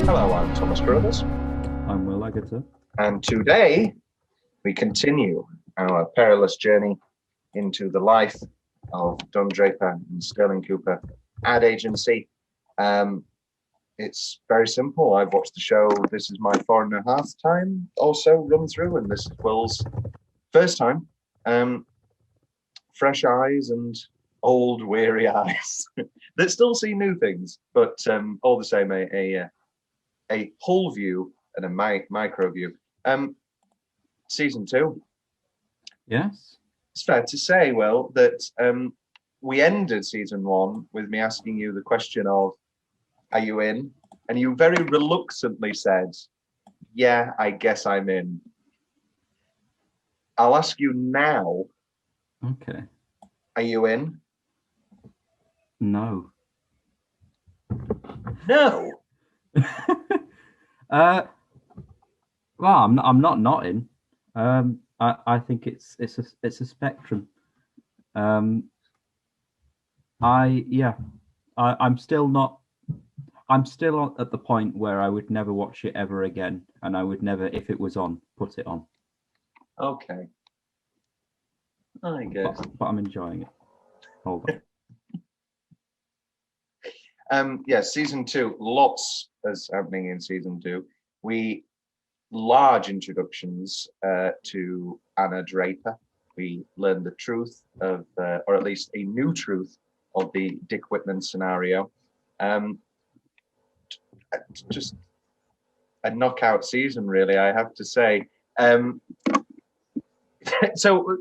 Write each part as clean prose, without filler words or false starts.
Hello, I'm Thomas Carruthers. I'm Will Leggetter. And today we continue our perilous journey into the life of Don Draper and Sterling Cooper ad agency. It's very simple. I've watched the show. This is my 4.5 time also run through, and this is Will's first time. Fresh eyes and old weary eyes that still see new things, but all the same, a whole view and a micro view. Season 2. Yes. It's fair to say, Will, that we ended season 1 with me asking you the question of, are you in? And you very reluctantly said, yeah, I guess I'm in. I'll ask you now. Okay. Are you in? No. No. Well, I'm not in. I think it's a spectrum. I'm still at the point where I would never watch it ever again, and I would never, if it was on, put it on. Okay. I guess. But I'm enjoying it. Hold on. Yeah, season 2. Lots is happening in season 2. Large introductions to Anna Draper. We learned the truth of, or at least a new truth of the Dick Whitman scenario. Just a knockout season, really, I have to say. So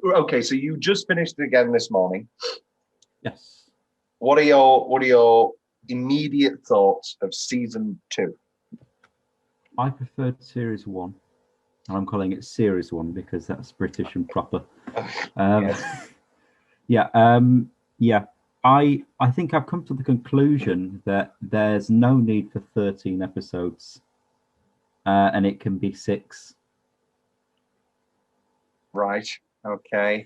you just finished it again this morning. Yes. What are your immediate thoughts of season 2? I preferred series 1. I'm calling it series 1 because that's British and proper. Yes. I think I've come to the conclusion that there's no need for 13 episodes, and it can be 6. Right. Okay.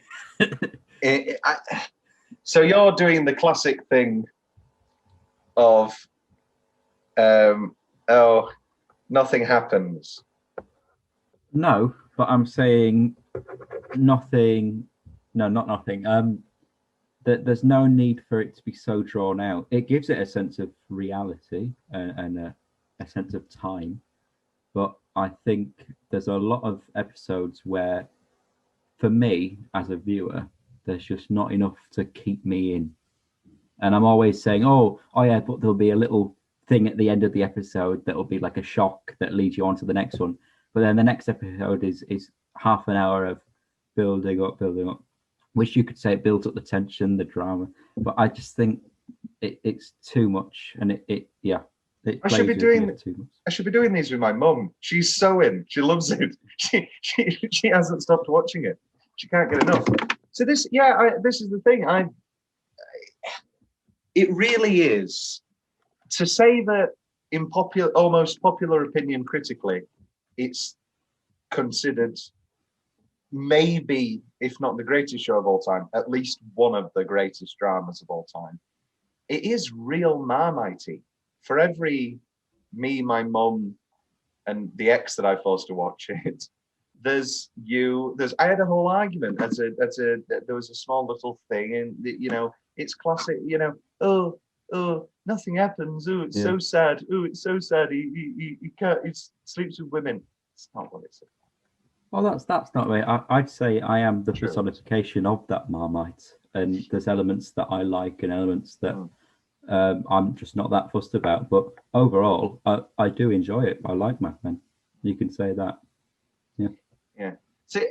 So you're doing the classic thing of, nothing happens. No, but I'm saying nothing. No, not nothing. That there's no need for it to be so drawn out. It gives it a sense of reality and a sense of time. But I think there's a lot of episodes where, for me as a viewer, there's just not enough to keep me in. And I'm always saying, oh yeah, but there'll be a little thing at the end of the episode that'll be like a shock that leads you on to the next one. But then the next episode is half an hour of building up, which you could say it builds up the tension, the drama. But I just think it's too much, and I should be doing these with my mum. She's so in. She loves it. She hasn't stopped watching it. She can't get enough. So this is the thing. It really is, to say that in almost popular opinion critically, it's considered maybe, if not the greatest show of all time, at least one of the greatest dramas of all time. It is real Marmitey. For every me, my mum, and the ex that I forced to watch it, I had a whole argument there was a small little thing, and it's classic, nothing happens. Oh, it's so sad. Oh, it's so sad. He can't. He sleeps with women. It's not what it's. Well, that's not right. I'd say I am the personification of that Marmite, and there's elements that I like and elements that I'm just not that fussed about. But overall, I do enjoy it. I like Mad Men. You can say that. Yeah. Yeah. See,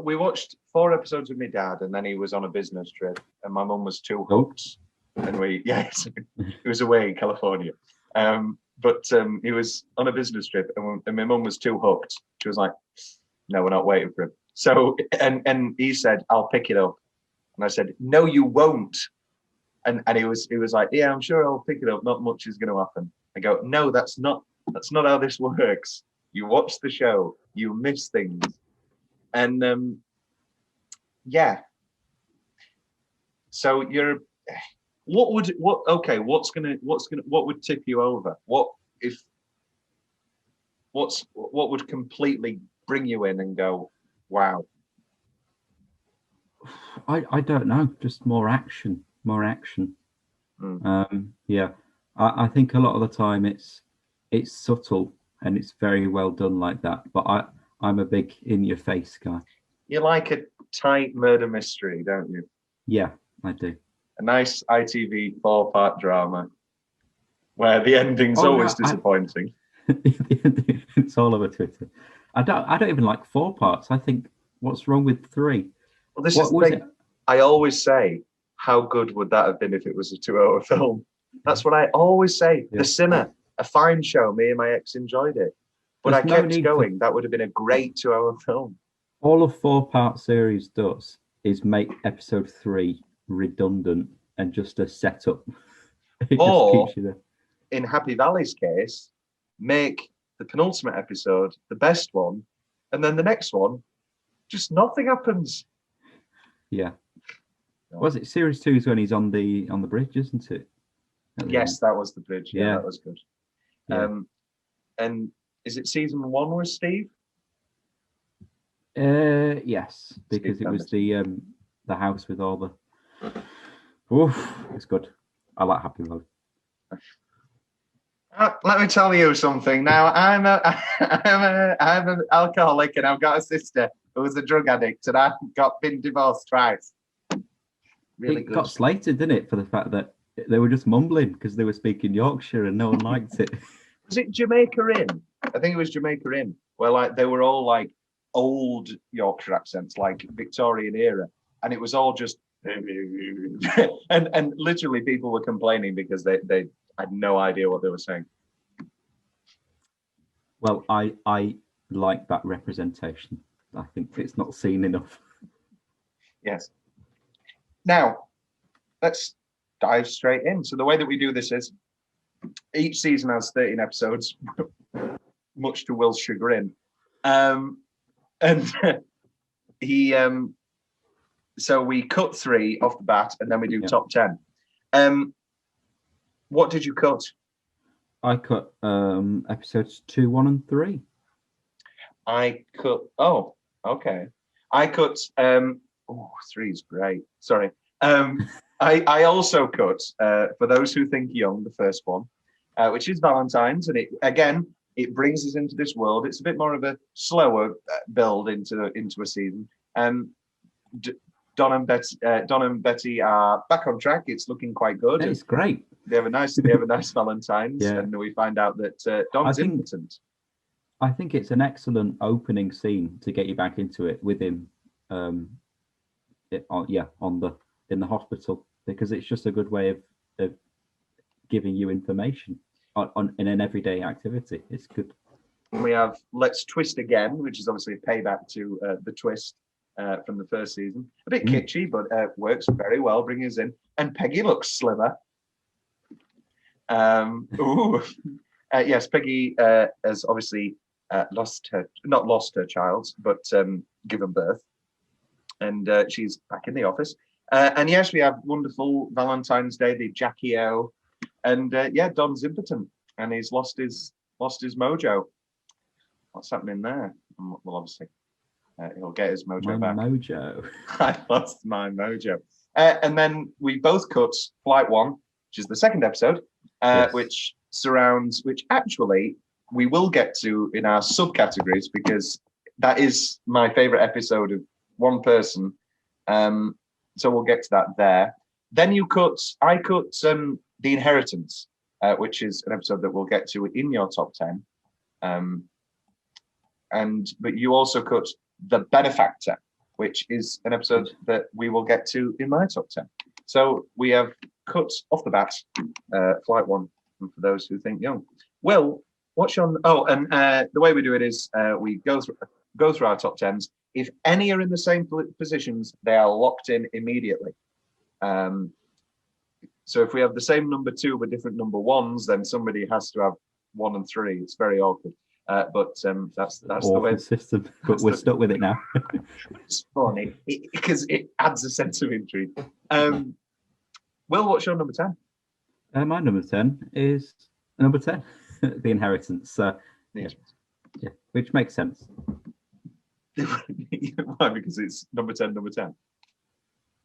we watched 4 episodes with my dad, and then he was on a business trip, and my mum was too hooked, and he was away in California. But he was on a business trip, and my mum was too hooked. She was like, "No, we're not waiting for him." So, and he said, "I'll pick it up," and I said, "No, you won't." And he was like, "Yeah, I'm sure I'll pick it up. Not much is going to happen." I go, "No, that's not how this works. You watch the show, you miss things." And yeah. So what would tip you over? What would completely bring you in and go, wow? I don't know, just more action. Yeah, I think a lot of the time it's subtle and it's very well done like that, but I'm a big in your face guy. You like a tight murder mystery, don't you? Yeah, I do. A nice ITV 4-part drama where the ending's always disappointing. It's all over Twitter. I don't even like 4 parts. I think, what's wrong with 3? Well, this is the thing. I always say, how good would that have been if it was a 2-hour film? That's what I always say. Yeah. The Sinner, a fine show. Me and my ex enjoyed it, but I kept going. That would have been a great 2-hour film. All a 4-part series does is make episode 3 redundant and just a setup. Or, in Happy Valley's case, make the penultimate episode the best one, and then the next one, just nothing happens. Yeah. Was it series 2 is when he's on the bridge, isn't it? Yes, that was the bridge. Yeah, that was good. Yeah. And is it season 1 with Steve? Yes, because Steve it was the house with all the. Oof, it's good. I like Happy Valley. Let me tell you something. Now I'm an alcoholic, and I've got a sister who was a drug addict, and I've been divorced twice. Really it got slated, didn't it, for the fact that they were just mumbling because they were speaking Yorkshire and no one liked it. Was it Jamaica Inn? I think it was Jamaica Inn, where like they were all like old Yorkshire accents, like Victorian era, and it was all just and literally people were complaining because they had no idea what they were saying. Well, I like that representation. I think it's not seen enough. Yes. Now, let's dive straight in. So the way that we do this is each season has 13 episodes, much to Will's chagrin. And so we cut 3 off the bat, and then we do top 10. What did you cut? I cut episodes 2, 1, and 3. I cut. Oh, okay. I cut. 3 is great. Sorry. I also cut For Those Who Think Young, the first one, which is Valentine's, and it brings us into this world. It's a bit more of a slower build into a season. Don and Betty are back on track. It's looking quite good. It's great. They have a nice Valentine's, and we find out that Don's impotent. I think it's an excellent opening scene to get you back into it with him. In the hospital, because it's just a good way of giving you information in an everyday activity. It's good. We have Let's Twist Again, which is obviously a payback to the twist from the first season. A bit kitschy, but works very well, bringing us in. And Peggy looks slimmer. Yes, Peggy has obviously not lost her child, but given birth. And she's back in the office. And yes, we have wonderful Valentine's Day, the Jackie O. And Don's impotent, and he's lost his mojo. What's happening there? Well, obviously, he'll get his mojo back. Mojo. I lost my mojo. And then we both cut Flight 1, which is the second episode, yes. which actually we will get to in our subcategories, because that is my favorite episode of one person. So we'll get to that there. Then I cut The Inheritance, which is an episode that we'll get to in your top 10. but you also cut The Benefactor, which is an episode that we will get to in my top 10. So we have cut off the bat Flight 1, and for those who think young. Will, what's your... Oh, and the way we do it is we go through our top 10s. If any are in the same positions, they are locked in immediately. So if we have the same number 2 but different number 1s, then somebody has to have 1 and 3. It's very awkward. But that's the way system. But we're stuck with it now. It's funny because it adds a sense of intrigue. Will, what's your number 10? My number 10 is number 10, The Inheritance. Yeah, which makes sense. Why? Because it's number 10, number 10.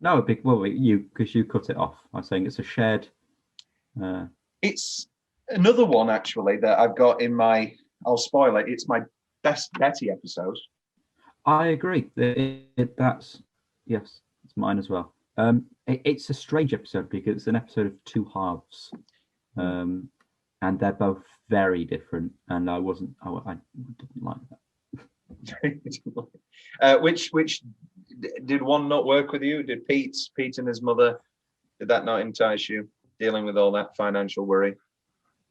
No, because you cut it off. I'm saying it's a shared. It's another one actually that I've got in my. I'll spoil it. It's my best Betty episode. I agree. That's yes, it's mine as well. It's a strange episode because it's an episode of 2 halves, and they're both very different. And I didn't like that. Which did one not work with you? Did Pete and his mother, did that not entice you? Dealing with all that financial worry.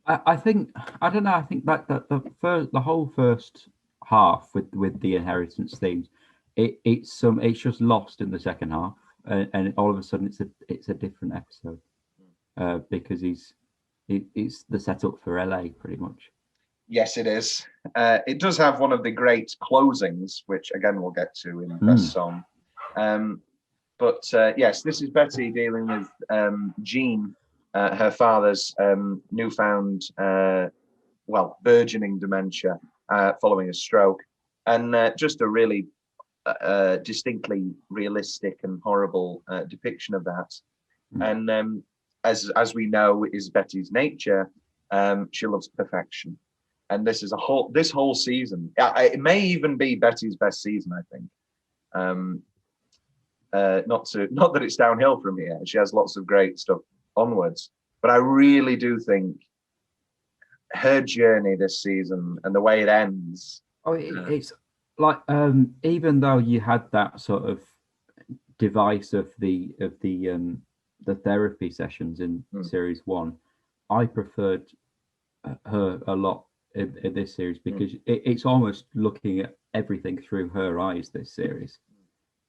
I think I don't know. I think that the whole first half with the inheritance themes, it's just lost in the second half, and all of a sudden it's a different episode because it's the setup for LA pretty much. Yes, it is. It does have one of the great closings, which again we'll get to in Best Song. But yes, this is Betty dealing with Jean, her father's newfound, burgeoning dementia following a stroke, and just a really distinctly realistic and horrible depiction of that. And as we know is Betty's nature, she loves perfection. And this whole season, it may even be Betty's best season, I think. Not that it's downhill from here. She has lots of great stuff onwards, but I really do think her journey this season and the way it ends. It's like even though you had that sort of device of the therapy sessions in series 1, I preferred her a lot in this series because it's almost looking at everything through her eyes, this series,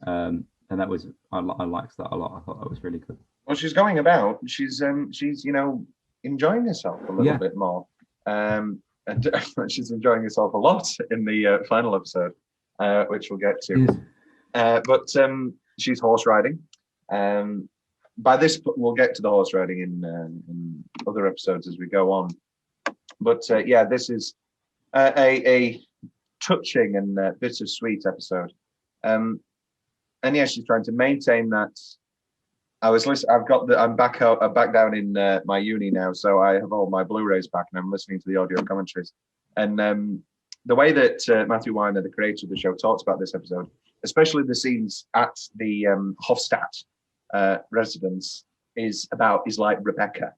and that was I liked that a lot. I thought that was really good. Well, she's going about, she's enjoying herself a little bit more, and she's enjoying herself a lot in the final episode, which we'll get to. But she's horse riding. By this, we'll get to the horse riding in other episodes as we go on. But this is a touching and bittersweet episode. And yeah, she's trying to maintain that. I'm back down in my uni now, so I have all my Blu-rays back, and I'm listening to the audio commentaries. And the way that Matthew Weiner, the creator of the show, talks about this episode, especially the scenes at the Hofstadt residence, is like Rebecca.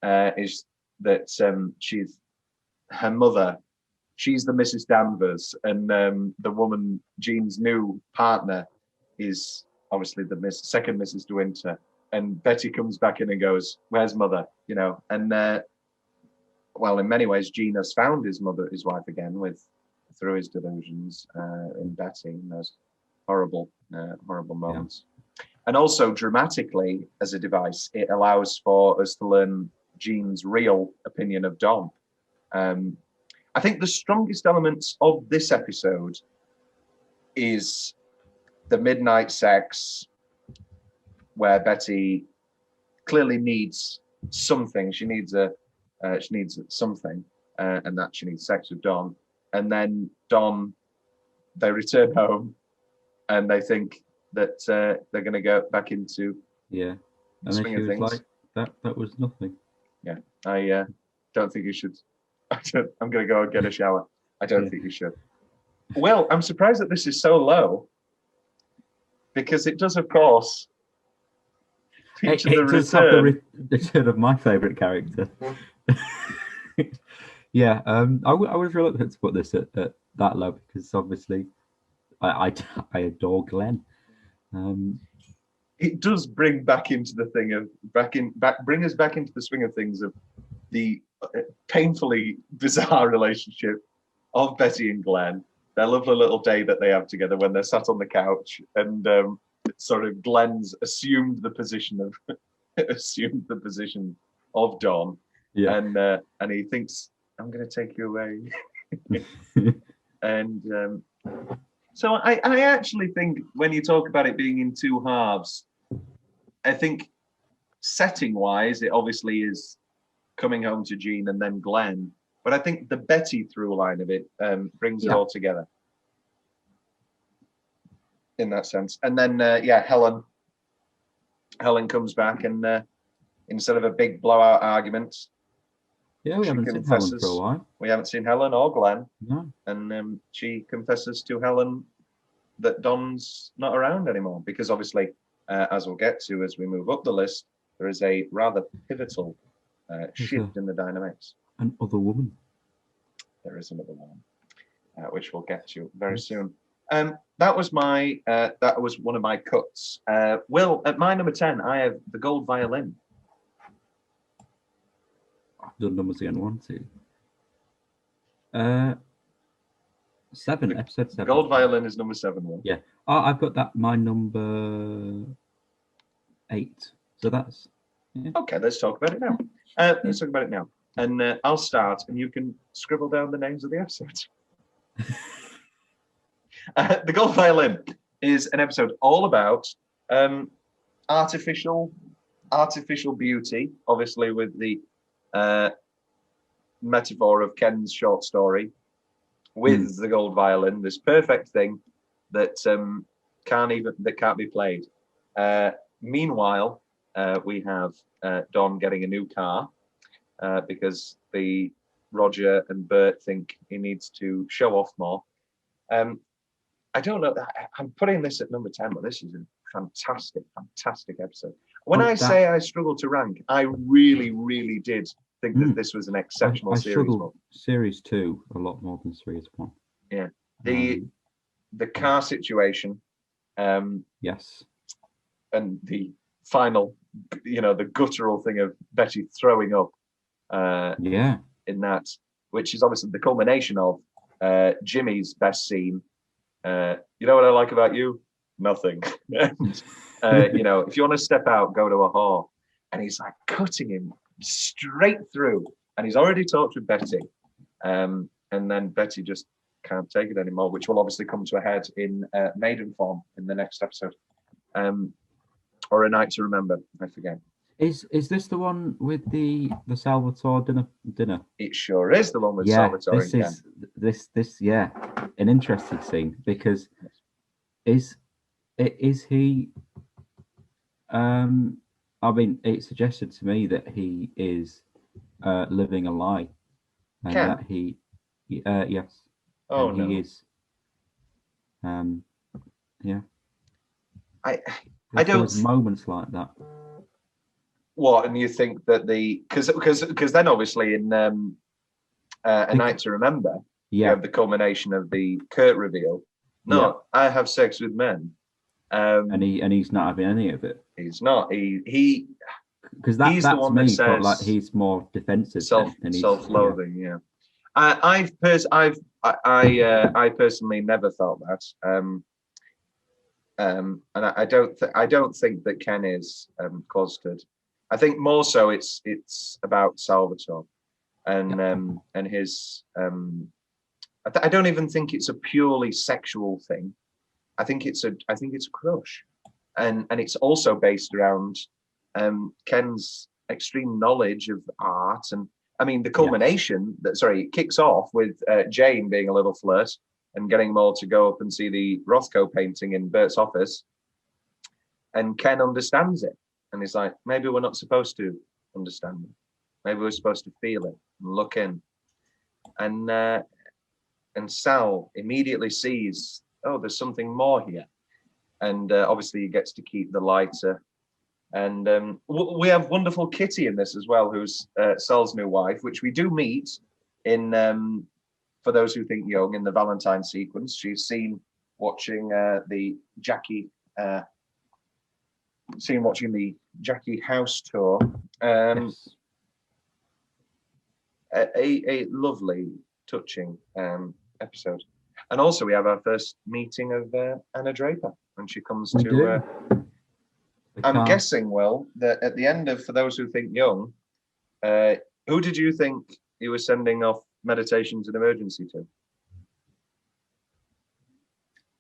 Is that she's her mother, she's the Mrs. Danvers, and the woman, Jean's new partner, is obviously the second Mrs. De Winter. And Betty comes back in and goes, "Where's mother?" And in many ways, Jean has found his wife again through his delusions in Betty, in those horrible moments. Yeah. And also dramatically, as a device, it allows for us to learn Jean's real opinion of Don. I think the strongest elements of this episode is the midnight sex, where Betty clearly needs something. She needs something, and that she needs sex with Don. And then Don, they return home, and they think that they're going to go back into and then she was things. Like, that was nothing. Yeah, I don't think you should. I'm going to go and get a shower. I don't think you should. Well, I'm surprised that this is so low, because it does, of course, feature the return of my favourite character. I was reluctant to put this at that low because obviously I adore Glenn. It does bring back into the thing of bring us back into the swing of things of the painfully bizarre relationship of Betty and Glenn. Their lovely little day that they have together when they're sat on the couch, and sort of Glenn's assumed the position of Don, Yeah. and he thinks, I'm going to take you away. And so I actually think when you talk about it being in two halves, I think setting wise, it obviously is coming home to Jean and then Glenn. But I think the Betty through line of it brings it all together in that sense. And then, Helen comes back, and instead of a big blowout argument, we haven't seen Helen for a while. We haven't seen Helen or Glenn. No. And she confesses to Helen that Don's not around anymore, because obviously, as we'll get to as we move up the list, there is a rather pivotal shift in the dynamics. Another woman. There is another woman, which we'll get to very soon. That was one of my cuts. Will, at my number 10, I have the Gold Violin. I've done numbers again. 1, 2. 7, episode 7. Gold Violin is number 7. Will. Yeah. Oh, I've got that my number 8. So that's okay. Let's talk about it now. Let's talk about it now, and I'll start, and you can scribble down the names of the episodes. The Gold Violin is an episode all about artificial beauty, obviously with the metaphor of Ken's short story with the gold violin, this perfect thing that can't be played. Meanwhile, we have Don getting a new car because Roger and Bert think he needs to show off more. I don't know. I'm putting this at number 10, but this is a fantastic episode. When I say I struggle to rank, I really, really did think that this was an exceptional series. I struggled series 2 a lot more than series 1. Yeah. The car situation. Yes. And the final, the guttural thing of Betty throwing up. In that, which is obviously the culmination of Jimmy's best scene. You know what I like about you? Nothing. And, if you want to step out, go to a whore. And he's like cutting him straight through. And he's already talked with Betty. And then Betty just can't take it anymore, which will obviously come to a head in maiden form in the next episode. Or A Night to Remember, I forget. Is this the one with the Salvatore dinner? It sure is the one with Salvatore. This an interesting scene, because is he I mean, it suggested to me that he is living a lie, and that he yes. Oh, no. He is I don't moments like that. What, and you think that because then obviously in A Night to Remember, you have the culmination of the Kurt reveal. No, I have sex with men. And he's not having any of it. He's not. He because that's the one that says like he's more defensive, self-loathing. Yeah. I personally never thought that. And I don't think that Ken is closeted. I think more so it's about Salvatore and his. I don't even think it's a purely sexual thing. I think it's a crush, and it's also based around Ken's extreme knowledge of art. And I mean, the culmination it kicks off with Jane being a little flirt and getting Maud to go up and see the Rothko painting in Bert's office, and Ken understands it, and he's like, maybe we're not supposed to understand it. Maybe we're supposed to feel it and look in, and Sal immediately sees, oh, there's something more here. And obviously he gets to keep the lighter. And we have wonderful Kitty in this as well, who's Sal's new wife, which we do meet in for those who think young, in the Valentine sequence, she's seen watching the Jackie house tour. Yes. A lovely, touching episode. And also we have our first meeting of Anna Draper when she comes We to do. I'm guessing, Will, that at the end of For Those Who Think Young, who did you think he was sending off Meditations in Emergency to?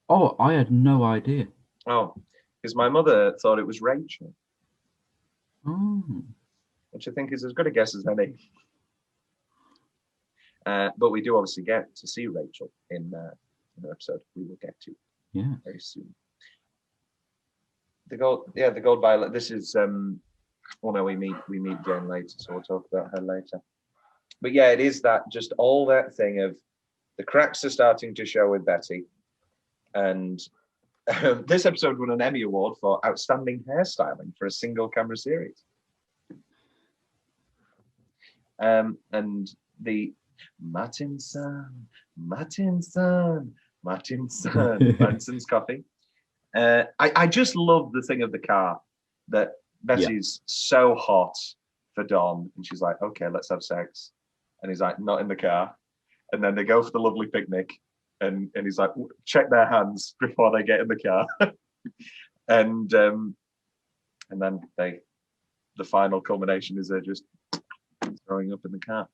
Oh, I had no idea. Oh, because my mother thought it was Rachel, Oh. which I think is as good a guess as any. But we do obviously get to see Rachel in an episode we will get to very soon. The Gold Violin. This is well, no, we meet Jane later, so we'll talk about her later. But yeah, it is that, just all that thing of the cracks are starting to show with Betty, and this episode won an Emmy Award for outstanding hairstyling for a single camera series. And the Martinson's coffee. I just love the thing of the car, that Betty's so hot for Don, and she's like, okay, let's have sex. And he's like, not in the car. And then they go for the lovely picnic, and he's like, check their hands before they get in the car. and then the final culmination is they're just throwing up in the car.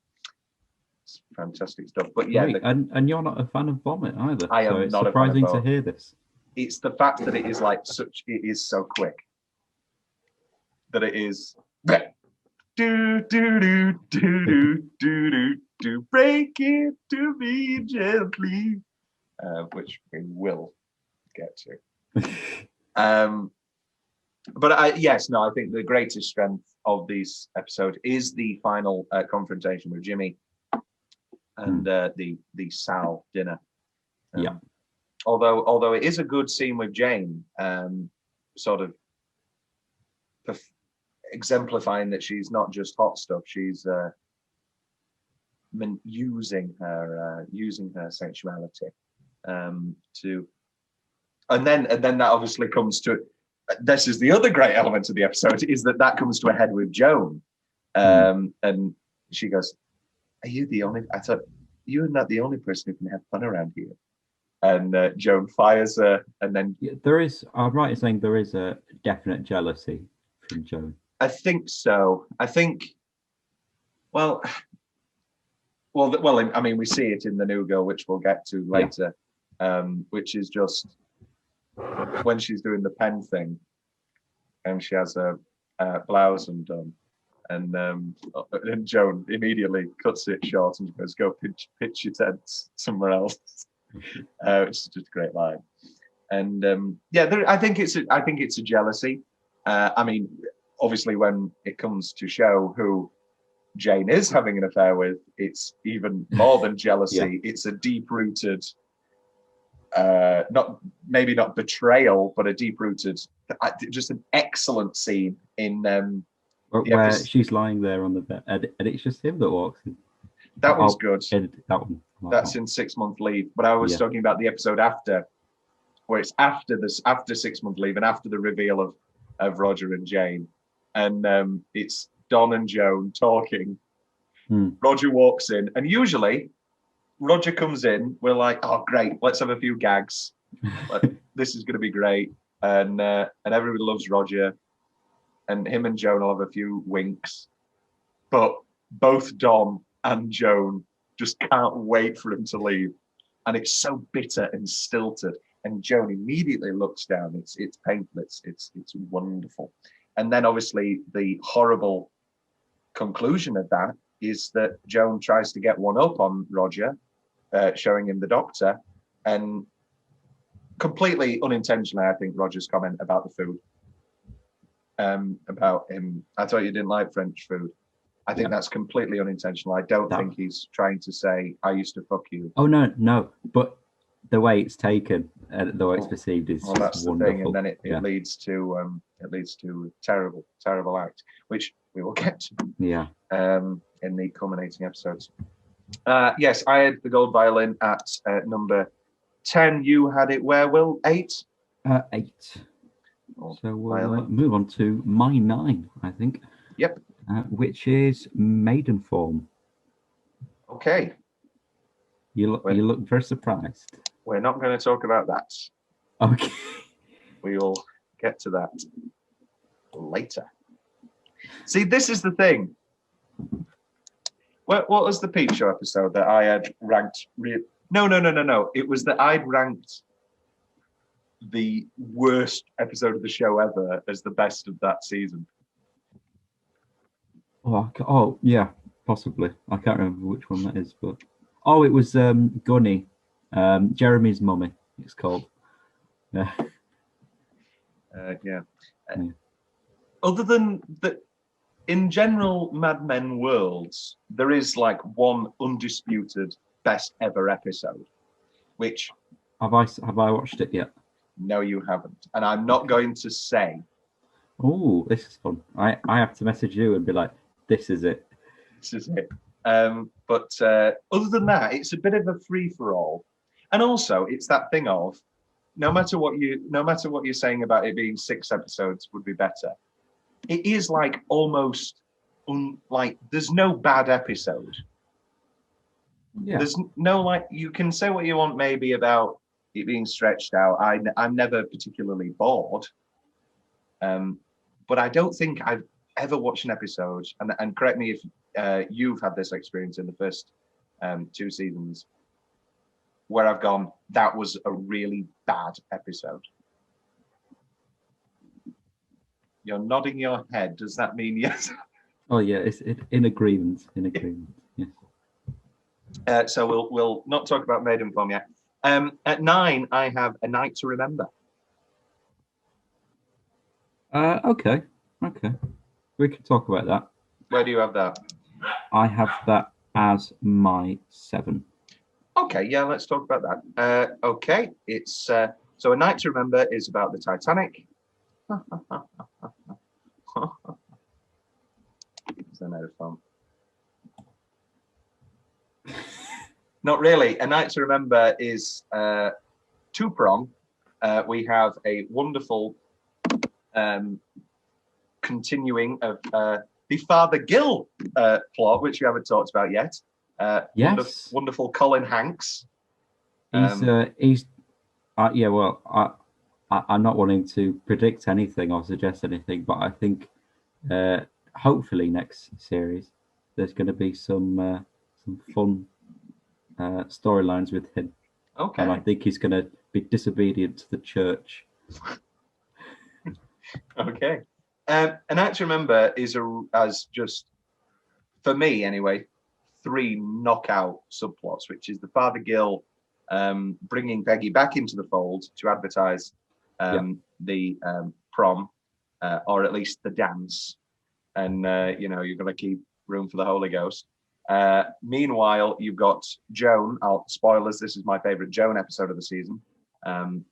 It's fantastic stuff. But yeah, and you're not a fan of vomit either. I am so it's not surprising a fan of to hear this. It's the fact that it is it is so quick that it is do do do do do do do break it to me gently, which we will get to. But I think the greatest strength of this episode is the final confrontation with Jimmy and the Sal dinner. Although it is a good scene with Jane, sort of exemplifying that she's not just hot stuff; she's using her sexuality to, and then that obviously comes to. This is the other great element of the episode, is that comes to a head with Joan, and she goes, "Are you the only? I thought you're not the only person who can have fun around here." And Joan fires her, and then there is. I'm right in saying there is a definite jealousy from Joan. I think so. I think, well. I mean, we see it in the New Girl, which we'll get to later, which is just when she's doing the pen thing, and she has a blouse undone, and Joan immediately cuts it short and goes, "Go pitch your tents somewhere else." Which is just a great line. And I think it's a jealousy. I mean, obviously, when it comes to show who Jane is having an affair with, it's even more than jealousy. It's a deep-rooted, not betrayal, but a deep-rooted, just an excellent scene in where she's lying there on the bed, and it's just him that walks in. That one's good. That one. That's in 6 Month Leave. But I was talking about the episode after, where it's after 6 Month Leave and after the reveal of Roger and Jane, and it's Don and Joan talking. Roger walks in, and usually Roger comes in, we're like, oh great, let's have a few gags. This is going to be great, and everybody loves Roger, and him and Joan will have a few winks, but both Don and Joan just can't wait for him to leave, and it's so bitter and stilted, and Joan immediately looks down. It's painful. It's wonderful. And then obviously the horrible conclusion of that is that Joan tries to get one up on Roger, showing him the doctor, and completely unintentionally, I think, Roger's comment about the food, about him, I thought you didn't like French food. I think that's completely unintentional. I don't think he's trying to say, I used to fuck you. Oh, no. But the way it's taken, the way it's perceived is that's wonderful. The thing. And then it leads to a terrible, terrible act, which we will get to in the culminating episodes. Yes, I had the Gold Violin at number 10. You had it where, Will? 8? 8. Gold So we'll Violin. move on to my 9, I think. Yep. Which is Maiden Form. Okay. You look very surprised. We're not going to talk about that. Okay. We'll get to that later. See, this is the thing. What was the Peep Show episode that I had ranked? No. It was that I'd ranked the worst episode of the show ever as the best of that season. Oh, yeah, possibly. I can't remember which one that is, but it was Gunny, Jeremy's mummy. It's called. Yeah. Yeah. Other than that, in general Mad Men worlds, there is like one undisputed best ever episode, which have I watched it yet? No, you haven't, and I'm not going to say. Oh, this is fun. I have to message you and be like, this is it. This is it. But other than that, it's a bit of a free for all, and also it's that thing of no matter what you're saying about it being 6 episodes would be better. It is like almost like there's no bad episode. Yeah. There's no like you can say what you want maybe about it being stretched out. I'm never particularly bored, but I don't think I've ever watched an episode. And correct me if you've had this experience in the first 2 seasons, where I've gone, that was a really bad episode. You're nodding your head. Does that mean yes? Oh yeah, it's in agreement. In agreement. Yes. So we'll not talk about Maiden Form yet. At 9, I have A Night to Remember. Okay. We can talk about that. Where do you have that? I have that as my 7. Okay, yeah, let's talk about that. Okay, it's so A Night to Remember is about the Titanic. It's a note of fun. Not really. A Night to Remember is 2-prong. We have a wonderful continuing of the Father Gill plot, which we haven't talked about yet. Yes. Wonderful Colin Hanks. He's yeah. Well, I'm not wanting to predict anything or suggest anything, but I think hopefully next series there's going to be some fun storylines with him. Okay. And I think he's going to be disobedient to the church. Okay. A Night to Remember is as just, for me anyway, 3 knockout subplots, which is the Father Gill bringing Peggy back into the fold to advertise the prom, or at least the dance. And, you're going to keep room for the Holy Ghost. Meanwhile, you've got Joan. Spoilers, this is my favorite Joan episode of the season,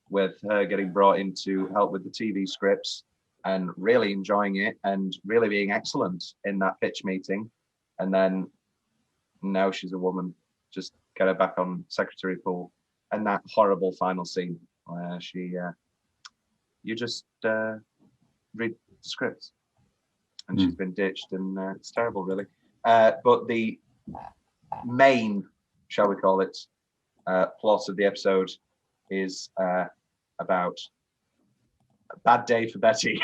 with her getting brought in to help with the TV scripts and really enjoying it and really being excellent in that pitch meeting. And then now she's a woman. Just get her back on secretary pool. And that horrible final scene where you just read the scripts and she's been ditched, and it's terrible, really. But the main, shall we call it, plot of the episode is about a bad day for Betty.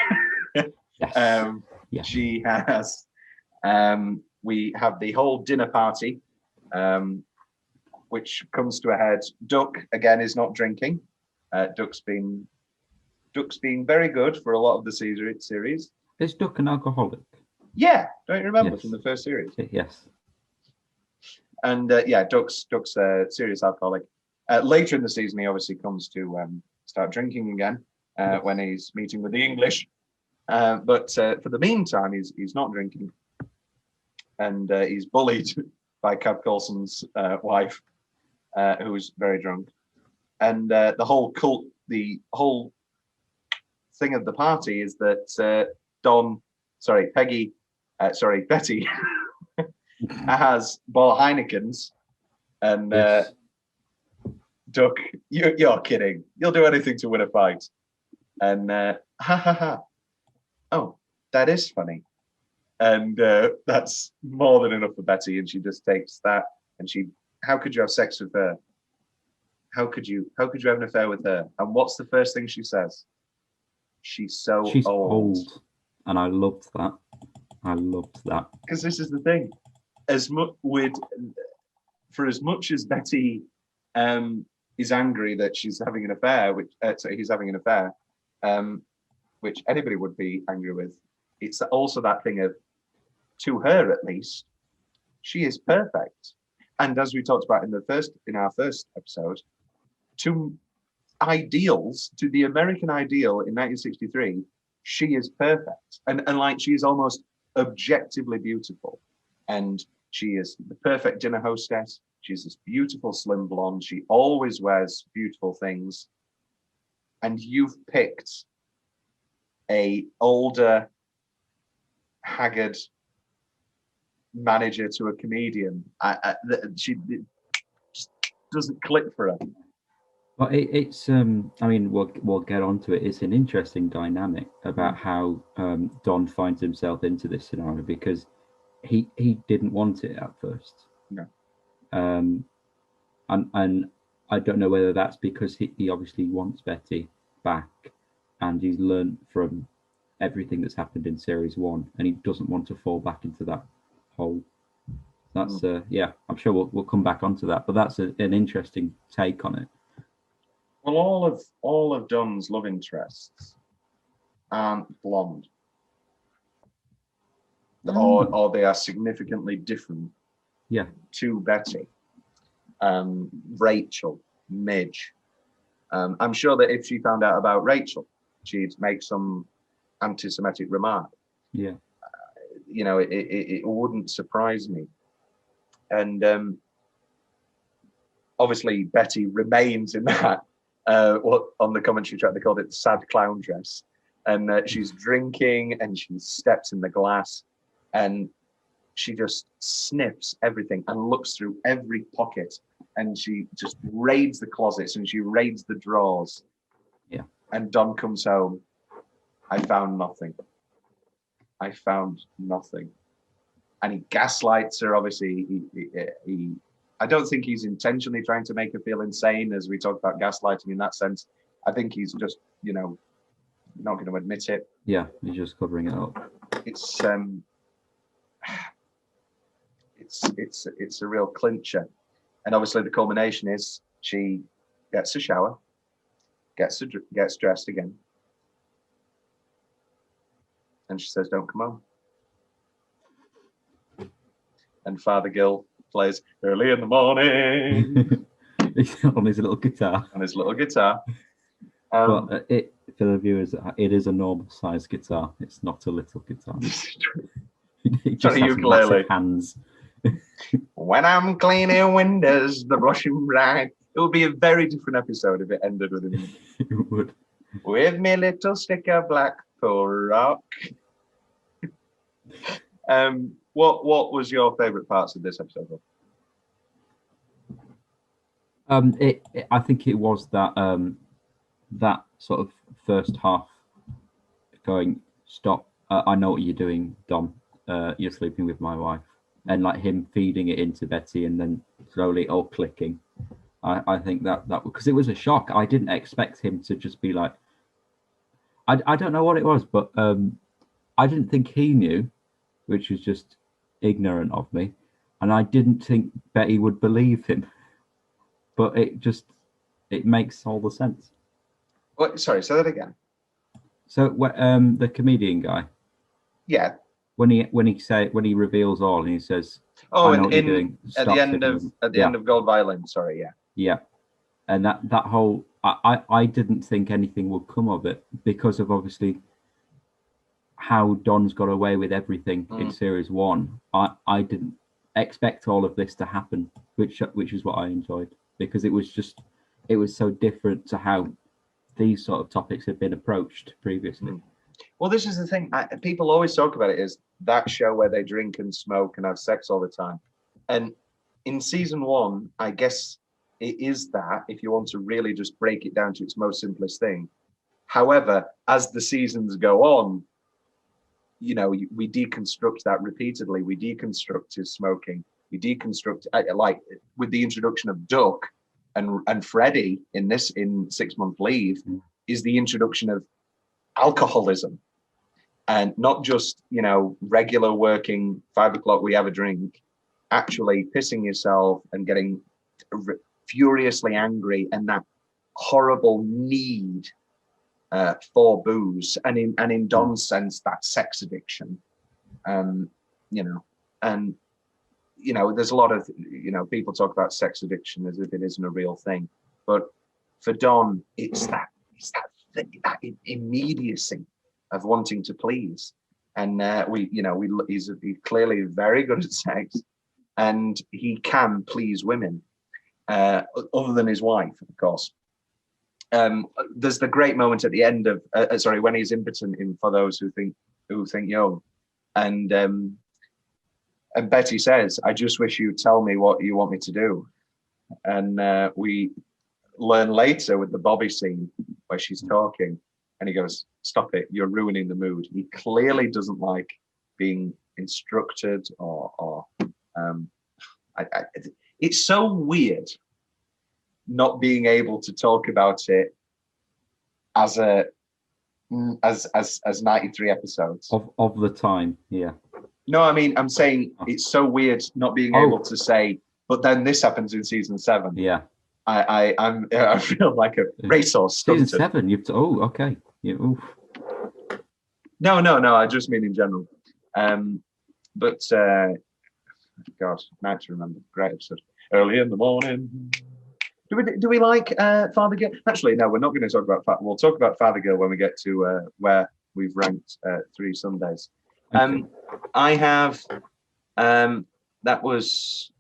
Yes. Yes. She has, we have the whole dinner party, which comes to a head. Duck, again, is not drinking. Duck's been very good for a lot of the series. Is Duck an alcoholic? Yeah, don't you remember from the first series? Yes. And Duck's a serious alcoholic. Later in the season, he obviously comes to start drinking again when he's meeting with the English. But for the meantime, he's not drinking, and he's bullied by Cab Coulson's wife, who's very drunk. And the whole thing of the party is that Betty has bought Heinekens And Yes. Duck, you're kidding. You'll do anything to win a fight. And ha ha ha. Oh, that is funny. And that's more than enough for Betty. And she just takes that and how could you have sex with her? How could you have an affair with her? And what's the first thing she says? She's old. And I loved that. Because this is the thing. For as much as Betty is angry that she's having an affair, he's having an affair, which anybody would be angry with. It's also that thing of, to her at least, she is perfect. And as we talked about in our first episode, to the American ideal in 1963, she is perfect. And like, she is almost objectively beautiful. And she is the perfect dinner hostess. She's this beautiful slim blonde. She always wears beautiful things. And you've picked a older, haggard manager to a comedian. She just doesn't click for her. Well, it's I mean, we'll get onto it. It's an interesting dynamic about how Don finds himself into this scenario, because he didn't want it at first. No. And I don't know whether that's because he obviously wants Betty back, and he's learned from everything that's happened in series 1, and he doesn't want to fall back into that hole. That's yeah, I'm sure we'll come back onto that, but that's an interesting take on it. Well, all of Don's love interests aren't blonde, or they are significantly different. Yeah. To Betty, Rachel, Midge. I'm sure that if she found out about Rachel, she'd make some anti-Semitic remark. Yeah. It wouldn't surprise me. And obviously Betty remains in that. What on the commentary track they called it the sad clown dress, and she's drinking and she steps in the glass, and she just sniffs everything and looks through every pocket, and she just raids the closets and she raids the drawers. Yeah. And Don comes home. I found nothing. And he gaslights her. Obviously, he I don't think he's intentionally trying to make her feel insane, as we talked about gaslighting in that sense. I think he's just, not going to admit it. Yeah, he's just covering it up. It's a real clincher. And obviously the culmination is she gets a shower, gets dressed again, and she says, "Don't come home." And Father Gill plays "Early in the Morning" on his little guitar. But for the viewers, it is a normal size guitar. It's not a little guitar. It just has massive hands. When I'm cleaning windows, the Russian bride. It would be a very different episode if it ended with him. It would. With me little stick of Blackpool rock. What was your favourite parts of this episode? I think it was that that sort of first half going, stop. I know what you're doing, Dom. You're sleeping with my wife. And like him feeding it into Betty and then slowly all clicking. I think that because it was a shock. I didn't expect him to just be like, I don't know what it was, but I didn't think he knew, which was just ignorant of me. And I didn't think Betty would believe him. But it makes all the sense. What? Sorry, say that again. So the comedian guy. Yeah. When he reveals all and he says, "Oh, I know what you're doing." At the end of Gold Violin. Sorry, yeah. Yeah, and that whole I didn't think anything would come of it because of obviously how Don's got away with everything in series 1. I didn't expect all of this to happen, which is what I enjoyed, because it was so different to how these sort of topics had been approached previously. Well, this is the thing. People always talk about it, is that show where they drink and smoke and have sex all the time. And in season 1, I guess it is that, if you want to really just break it down to its most simplest thing. However, as the seasons go on, you know, we deconstruct that repeatedly. We deconstruct his smoking. We deconstruct, like with the introduction of Duck and Freddie in 6 Month Leave, is the introduction of alcoholism, and not just, you know, regular working 5 o'clock we have a drink, actually pissing yourself and getting furiously angry, and that horrible need for booze, and in Don's sense, that sex addiction. You know, and you know, there's a lot of, you know, people talk about sex addiction as if it isn't a real thing, but for Don, it's that immediacy of wanting to please, and he's clearly very good at sex, and he can please women, other than his wife, of course. There's the great moment at the end of when he's impotent in For Those Who Think Young, and Betty says, "I just wish you'd tell me what you want me to do." And we learn later with the Bobby scene where she's talking, and he goes, "Stop it! You're ruining the mood." He clearly doesn't like being instructed, or it's so weird not being able to talk about it as 93 episodes of the time. Yeah. No, I mean, I'm saying it's so weird not being able to say, but then this happens in season 7. Yeah. I feel like a racehorse. Season 7, okay. Yeah, No, I just mean in general. But God, night to remember. Great episode. Early in the morning. Do we like Father Girl? Actually, no, we're not going to talk about We'll talk about Father Girl when we get to where we've ranked 3 Sundays. Okay. I have that was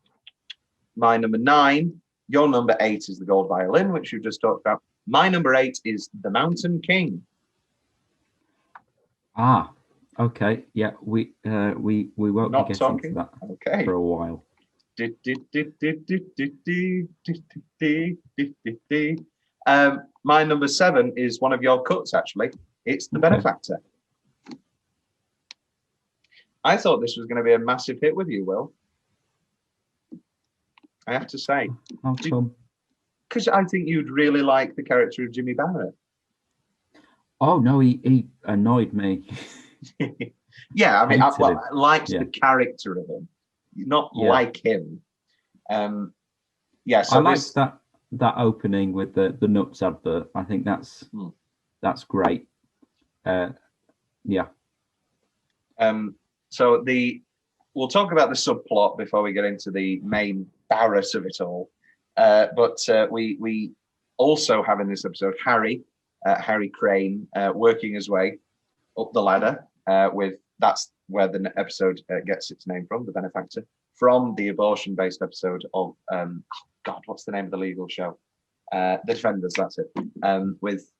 my number 9. Your number 8 is the Gold Violin, which you've just talked about. My number 8 is The Mountain King. Okay. Yeah, we won't Not be getting talking to that okay for a while. My number 7 is one of your cuts, actually. It's The Benefactor. I thought this was going to be a massive hit with you, Will. I have to say. How come? Because I think you'd really like the character of Jimmy Barrett. Oh, no, he annoyed me. Yeah, I mean, I liked the character of him, not like him. So I liked that opening with the nuts advert. I think that's great. Yeah. So we'll talk about the subplot before we get into the main Barrett of it all. But we also have in this episode Harry Crane working his way up the ladder that's where the episode gets its name from, The Benefactor, from the abortion-based episode of God, what's the name of the legal show? The Defenders, that's it. With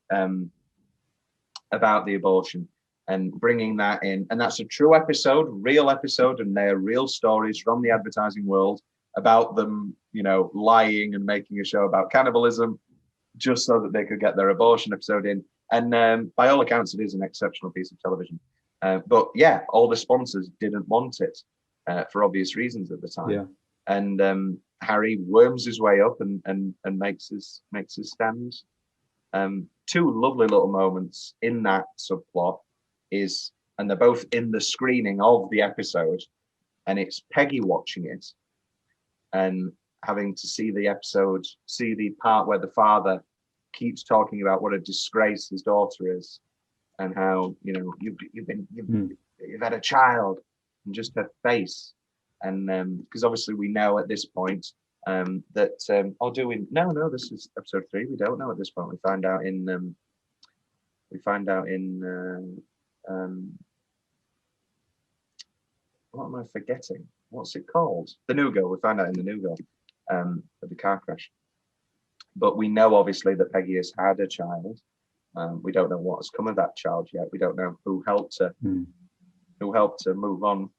about the abortion, and bringing that in, and that's a true episode, real episode, and they're real stories from the advertising world about them, you know, lying and making a show about cannibalism just so that they could get their abortion episode in. And by all accounts, it is an exceptional piece of television. But yeah, all the sponsors didn't want it for obvious reasons at the time. Yeah. And Harry worms his way up and makes his stands. 2 lovely little moments in that subplot and they're both in the screening of the episode, and it's Peggy watching it and having to see the episode, see the part where the father keeps talking about what a disgrace his daughter is, and how, you know, you've had a child, and just her face, and because obviously we know at this point that this is episode 3. We don't know at this point. We find out in what am I forgetting? What's it called? The New Girl. We find out in The New Girl of the car crash. But we know obviously that Peggy has had a child. We don't know what has come of that child yet. We don't know who helped her move on.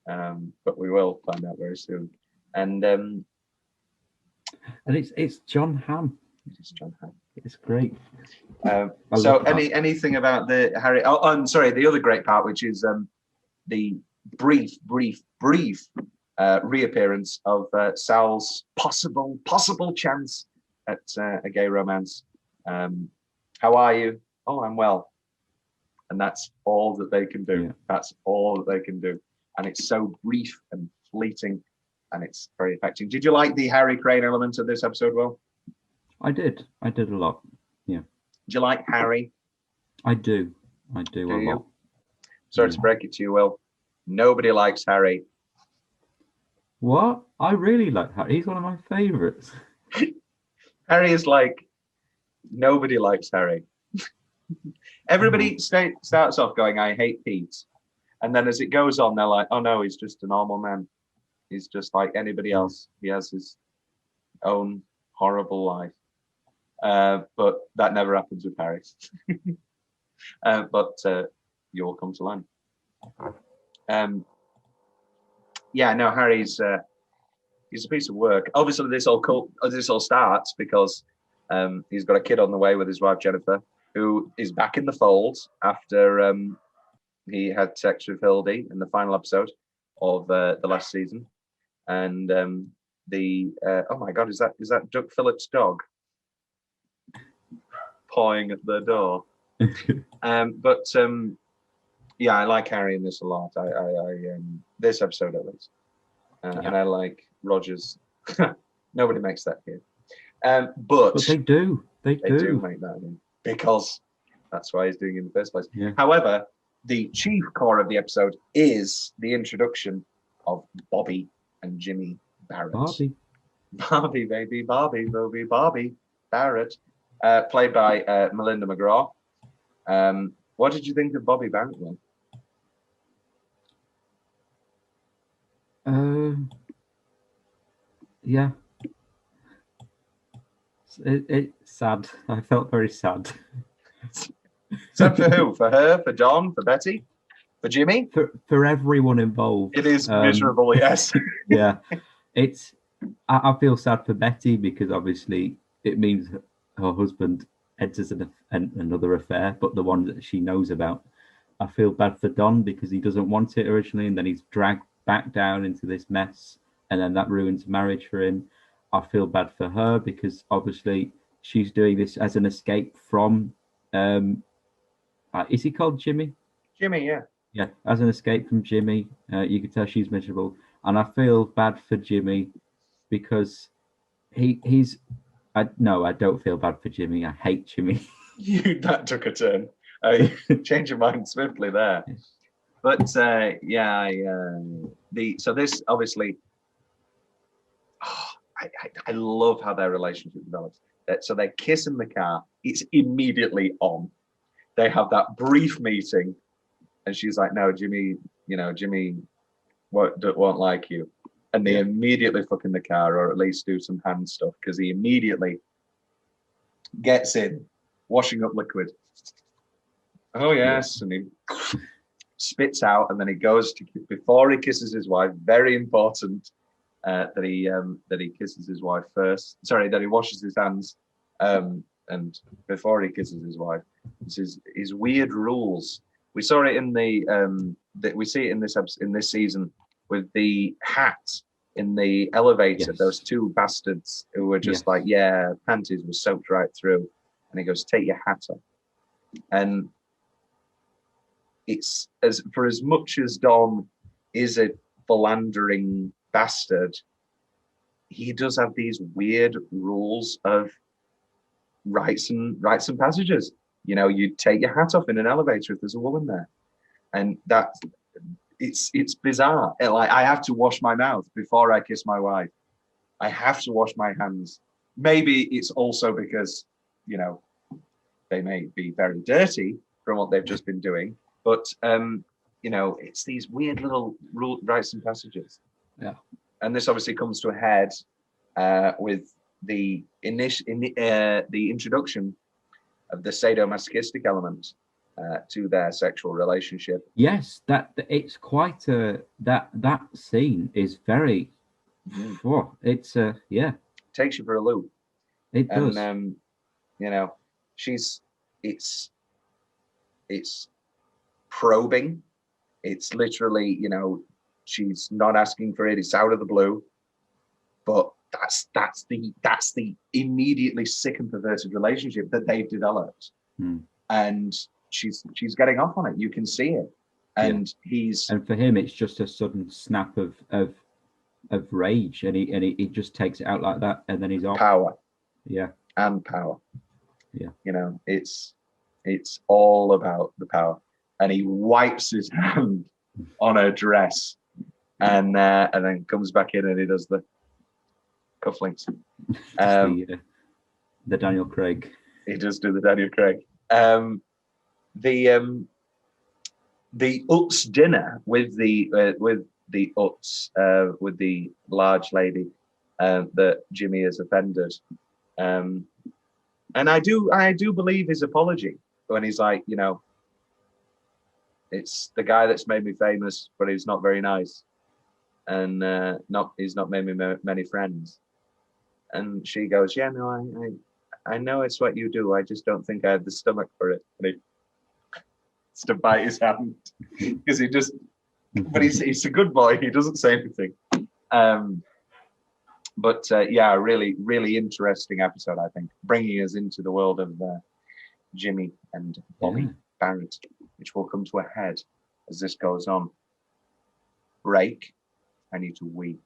But we will find out very soon. And it's John Hamm. it's John Hamm. It's great. So anything about the Harry? Oh, and sorry, the other great part, which is the brief reappearance of Sal's possible chance at a gay romance. How are you? Oh, I'm well. And that's all that they can do. Yeah. That's all that they can do. And it's so brief and fleeting, and it's very affecting. Did you like the Harry Crane element of this episode, Will? I did a lot. Yeah. Do you like Harry? I do a lot. Sorry to break it to you, Will. Nobody likes Harry. What? I really like Harry. He's one of my favourites. Harry is like, nobody likes Harry. Everybody starts off going, I hate Pete. And then as it goes on, they're like, oh no, he's just a normal man. He's just like anybody else. He has his own horrible life. But that never happens with Harry. But you'll come to learn. Harry's he's a piece of work. Obviously, this all starts because he's got a kid on the way with his wife Jennifer, who is back in the fold after he had sex with Hildy in the final episode of the last season. And oh my God, is that Duck Phillips' dog pawing at the door? I like Harry in this a lot. I this episode at least, and I like Rogers. Nobody makes that here, but they do. They do make that in because that's why he's doing it in the first place. Yeah. However, the chief core of the episode is the introduction of Bobby and Jimmy Barrett. Bobby, baby, Bobby Barrett, played by Melinda McGraw. What did you think of Bobby Barrett, then? Yeah. It's sad. I felt very sad. Sad for who? For her? For Don? For Betty? For Jimmy? For everyone involved. It is miserable, yes. Yeah. I feel sad for Betty because obviously it means her husband enters another affair, but the one that she knows about. I feel bad for Don because he doesn't want it originally, and then he's dragged back down into this mess, and then that ruins marriage for him. I feel bad for her because obviously she's doing this as an escape from is he called Jimmy? Jimmy, yeah. Yeah, as an escape from Jimmy. You can tell she's miserable. And I feel bad for Jimmy because he's I don't feel bad for Jimmy. I hate Jimmy. That took a turn. Change your mind swiftly there. But so this obviously, I love how their relationship develops. So they kiss in the car. It's immediately on. They have that brief meeting, and she's like, "No, Jimmy, Jimmy won't like you," and they immediately fuck in the car, or at least do some hand stuff, because he immediately gets in, washing up liquid. Oh yes, and he spits out, and then he goes to, before he kisses his wife. Very important that he kisses his wife first. Sorry, that he washes his hands, and before he kisses his wife. This is his weird rules. We saw it in we see it in this season with the hat in the elevator. Yes. Those two bastards who were just like, panties were soaked right through, and he goes, "Take your hat off." And it's as much as Don is a philandering bastard, he does have these weird rules of rights and passages. You take your hat off in an elevator if there's a woman there, and that it's bizarre. Like, I have to wash my mouth before I kiss my wife. I have to wash my hands. Maybe it's also because they may be very dirty from what they've just been doing, but it's these weird little rights and passages. Yeah. And this obviously comes to a head with the introduction of the sadomasochistic element to their sexual relationship. Yes, that it's quite that scene is very Whoa, it's yeah, Takes you for a loop. it does. And you know, it's probing. It's literally, she's not asking for it. It's out of the blue. But that's the immediately sick and perverted relationship that they've developed. And she's getting off on it. You can see it. And and for him it's just a sudden snap of rage, and he just takes it out like that, and then he's off. Power. Yeah. And power. Yeah. It's all about the power. And he wipes his hand on her dress, and then comes back in and he does the cufflinks. The Daniel Craig. He does do the Daniel Craig. The Utz dinner with the Utz with the large lady that Jimmy has offended, and I do believe his apology when he's like, it's the guy that's made me famous, but he's not very nice, and he's not made me many friends. And she goes, yeah, no, I know it's what you do. I just don't think I have the stomach for it. And he to bite his hand because he just, but he's a good boy. He doesn't say anything. But really, really interesting episode, I think, bringing us into the world of Jimmy and Bobby Barrett, which will come to a head as this goes on. Break. I need to wee.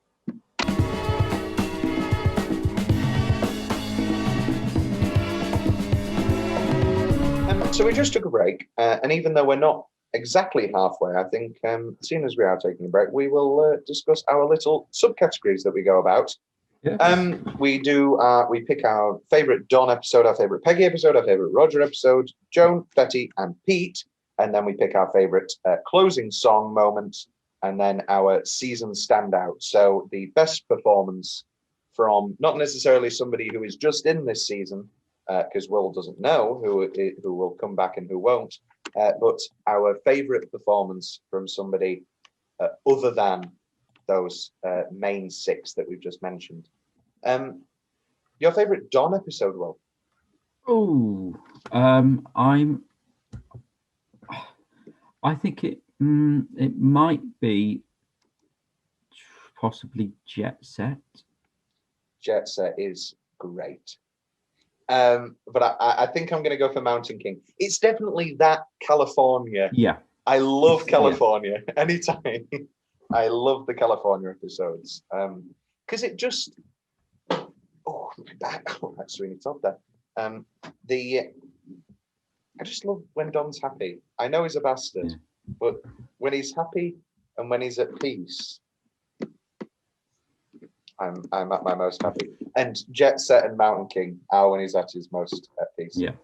So we just took a break, and even though we're not exactly halfway, I think, seeing as we are taking a break, we will discuss our little subcategories that we go about. Yes. We pick our favourite Don episode, our favourite Peggy episode, our favourite Roger episode, Joan, Betty, and Pete, and then we pick our favourite closing song moment, and then our season standout. So the best performance from not necessarily somebody who is just in this season, because Will doesn't know who will come back and who won't, but our favourite performance from somebody other than those main six that we've just mentioned. Your favourite Don episode, Will? I think it might be possibly Jet Set. Jet Set is great. But I think I'm going to go for Mountain King. It's definitely that California. Yeah. I love California. Yeah. Anytime. I love the California episodes. Because it just... Oh, my back. Oh, that's really tough there. I just love when Don's happy. I know he's a bastard, but when he's happy and when he's at peace, I'm at my most happy. And Jet Set and Mountain King are when he's at his most at peace. Yeah.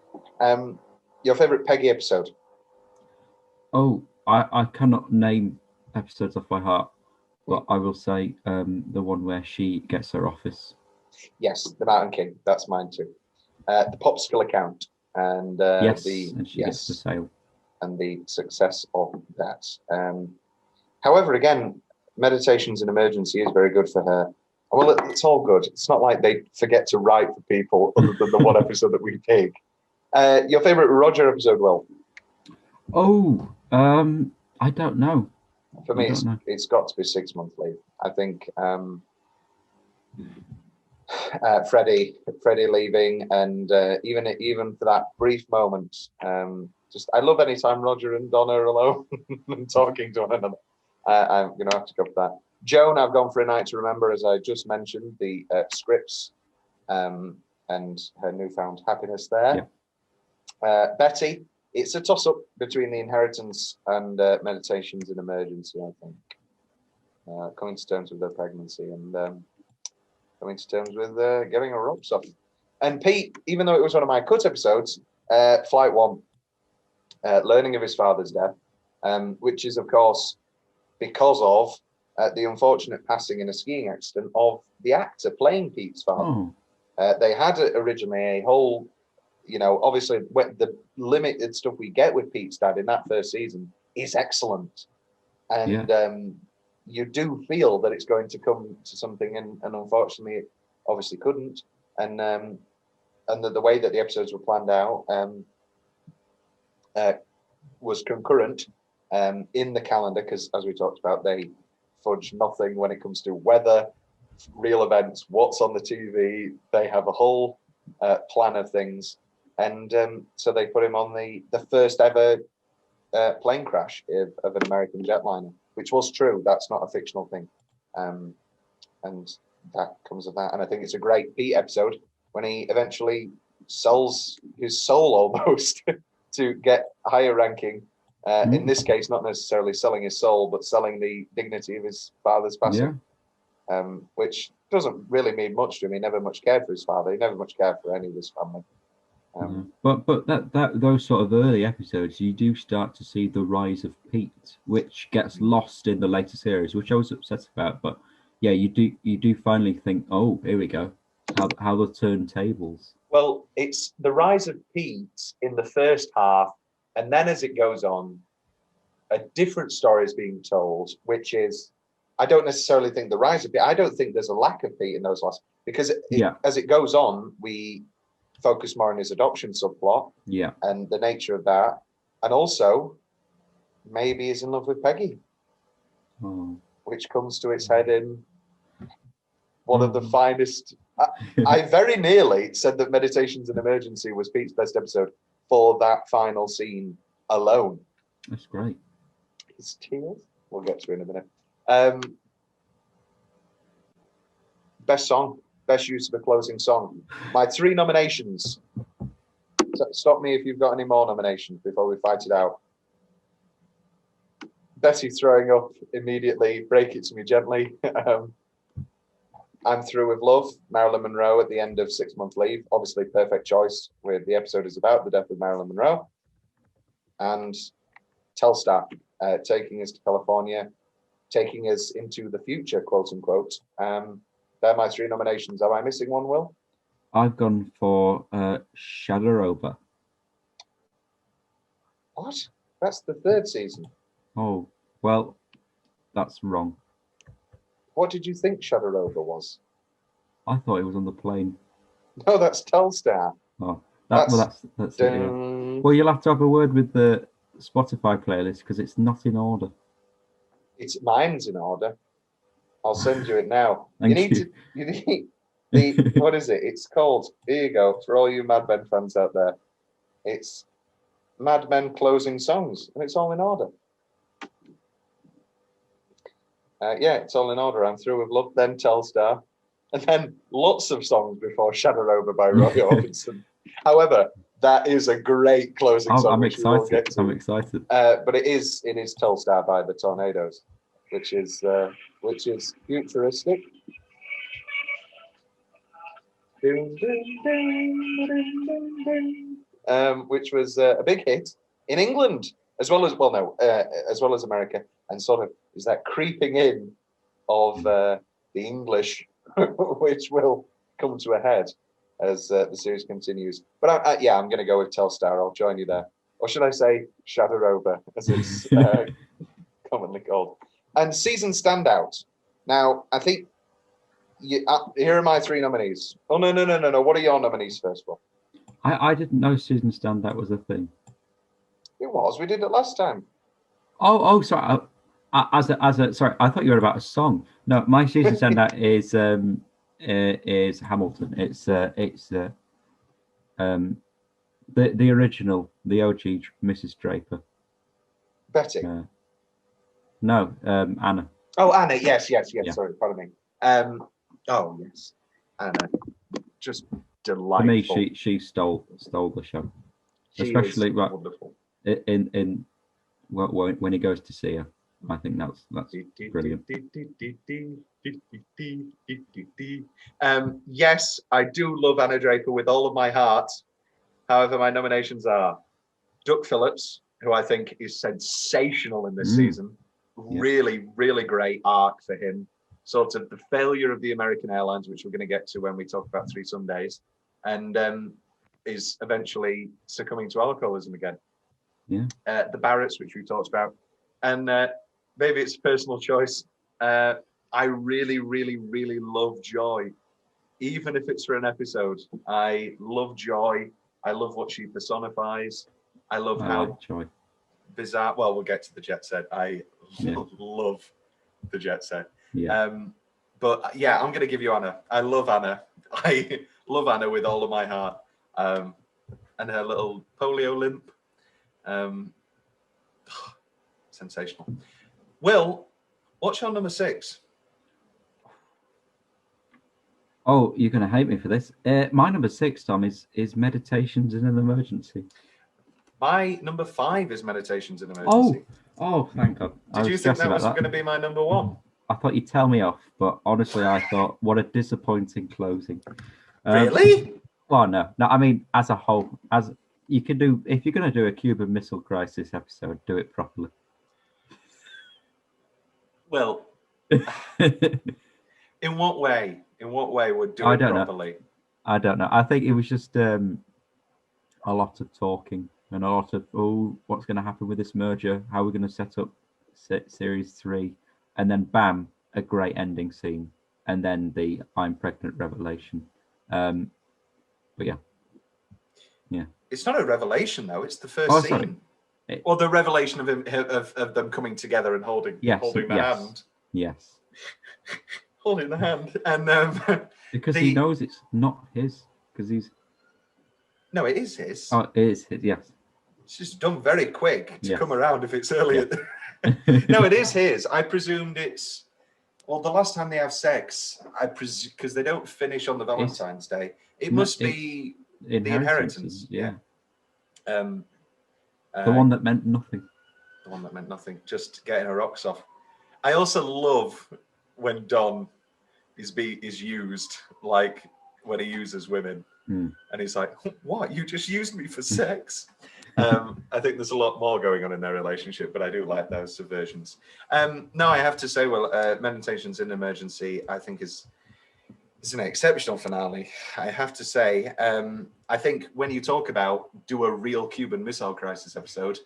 Your favourite Peggy episode? Oh, I cannot name episodes off by heart, but I will say the one where she gets her office. Yes, the Mountain King. That's mine too. The Popsicle account and and she gets the sale and the success of that. However, again, Meditations in Emergency is very good for her. Well, it's all good. It's not like they forget to write for people other than the one episode that we pick. Your favourite Roger episode, Will? I don't know. For me, it's got to be 6 Month Leave. I think Freddie leaving, and even for that brief moment, I love any time Roger and Donna are alone and talking to one another. I'm going to have to go for that. Joan, I've gone for A Night to Remember, as I just mentioned, the scripts and her newfound happiness there. Yeah. Betty, it's a toss-up between The Inheritance and Meditations in Emergency, I think. Coming to terms with her pregnancy and coming to terms with getting her ropes off. And Pete, even though it was one of my cut episodes, Flight 1, learning of his father's death, which is, of course, because of the unfortunate passing in a skiing accident of the actor playing Pete's father. They had originally a whole, obviously the limited stuff we get with Pete's dad in that first season is excellent. And you do feel that it's going to come to something, and unfortunately, it obviously couldn't. And the way that the episodes were planned out was concurrent in the calendar, because as we talked about, they fudge nothing when it comes to weather, real events, what's on the TV. They have a whole plan of things, and so they put him on the first ever plane crash of an American jetliner, which was true. That's not a fictional thing, and that comes of that. And I think it's a great Pete episode when he eventually sells his soul almost to get higher ranking. In this case, not necessarily selling his soul, but selling the dignity of his father's passing, which doesn't really mean much to him. He never much cared for his father. He never much cared for any of his family. But that those sort of early episodes, you do start to see the rise of Pete, which gets lost in the later series, which I was upset about. But yeah, you do finally think, oh, here we go, how the turntables. Well, it's the rise of Pete in the first half, and then as it goes on, a different story is being told, which is, I don't necessarily think the rise of Pete. I don't think there's a lack of Pete in those last, because as it goes on, we focus more on his adoption subplot, and the nature of that, and also maybe he's in love with Peggy, which comes to its head in one of the finest. I very nearly said that Meditations in Emergency was Pete's best episode for that final scene alone. That's great. His tears. We'll get to it in a minute. Best song. Best use of a closing song. My 3 nominations. Stop me if you've got any more nominations before we fight it out. Betty throwing up immediately. Break It to Me Gently. I'm Through with Love. Marilyn Monroe at the end of 6 Month Leave. Obviously, perfect choice, where the episode is about the death of Marilyn Monroe. And Telstar, taking us to California, taking us into the future, quote unquote. They're my 3 nominations. Am I missing one, Will? I've gone for Shadow Over. What? That's the 3rd season. Oh, well, that's wrong. What did you think Shadow Over was? I thought it was on the plane. No, that's Telstar. Oh, that's it, yeah. Well, you'll have to have a word with the Spotify playlist because it's not in order. Mine's in order. I'll send you it now. You need the what is it? It's called, here you go, for all you Mad Men fans out there. It's Mad Men Closing Songs, and it's all in order. It's all in order. I'm Through with Love, then Telstar, and then lots of songs before Shadow Over by Roy Orbison. However, that is a great closing song. I'm excited. I'm excited. But it is Telstar by the Tornadoes, which is futuristic. Which was a big hit in England as well as America, and sort of is that creeping in of the English, which will come to a head as the series continues. But I'm going to go with Telstar. I'll join you there, or should I say Shadow Over, as it's commonly called. And season standout. Now, I think here are my 3 nominees. Oh no! What are your nominees first of all? I didn't know season standout was a thing. It was. We did it last time. Oh, sorry. Sorry, I thought you were about a song. No, my season standout is Hamilton. It's the original, the OG Mrs. Draper. Betty. No, Anna. Oh, Anna. Yes. Yeah. Sorry, pardon me. Oh yes, Anna. Just delightful. For me, she stole the show, She especially is wonderful. When he goes to see her. I think that's brilliant. Yes, I do love Anna Draper with all of my heart. However, my nominations are Duck Phillips, who I think is sensational in this season. Yeah. Really, really great arc for him. Sort of the failure of the American Airlines, which we're going to get to when we talk about 3 Sundays, and is eventually succumbing to alcoholism again. Yeah. The Barretts, which we talked about, and maybe it's a personal choice. I really, really, really love Joy. Even if it's for an episode, I love Joy. I love what she personifies. I love I how like Joy. bizarre. Well, we'll get to the jet set. I love the jet set. Yeah. But yeah, I'm going to give you Anna. I love Anna. I love Anna with all of my heart. And her little polio limp. Sensational. Will, what's your number 6? Oh, you're going to hate me for this. My number 6, Tom, is Meditations in an Emergency. My number 5 is Meditations in Emergency. Oh, thank God. Did you think that was going to be my number 1? I thought you'd tell me off, but honestly, I thought, what a disappointing closing. Really? Well, no. I mean, as a whole, as you can do, if you're going to do a Cuban Missile Crisis episode, do it properly. Well, in what way? In what way would do it properly? I don't know. I think it was just a lot of talking and a lot of, what's going to happen with this merger? How are we going to set up series 3? And then, bam, a great ending scene. And then the I'm pregnant revelation. But yeah. It's not a revelation, though. It's the first scene. Or the revelation of him of them coming together and holding the hand. Yes. Holding the hand. And because he knows it's not his. Because he's... No, it is his. Oh, it is his, yes. It's just done very quick to come around if it's earlier. No, it is his. I presumed it's... Well, the last time they have sex, I presume, because they don't finish on the Valentine's Day, it must be the inheritance. Yeah. The one that meant nothing. The one that meant nothing. Just getting her rocks off. I also love when Don is used like when he uses women. And he's like, what? You just used me for sex? I think there's a lot more going on in their relationship, but I do like those subversions. No, I have to say, well, Meditations in Emergency, I think is an exceptional finale. I have to say, I think when you talk about do a real Cuban Missile Crisis episode,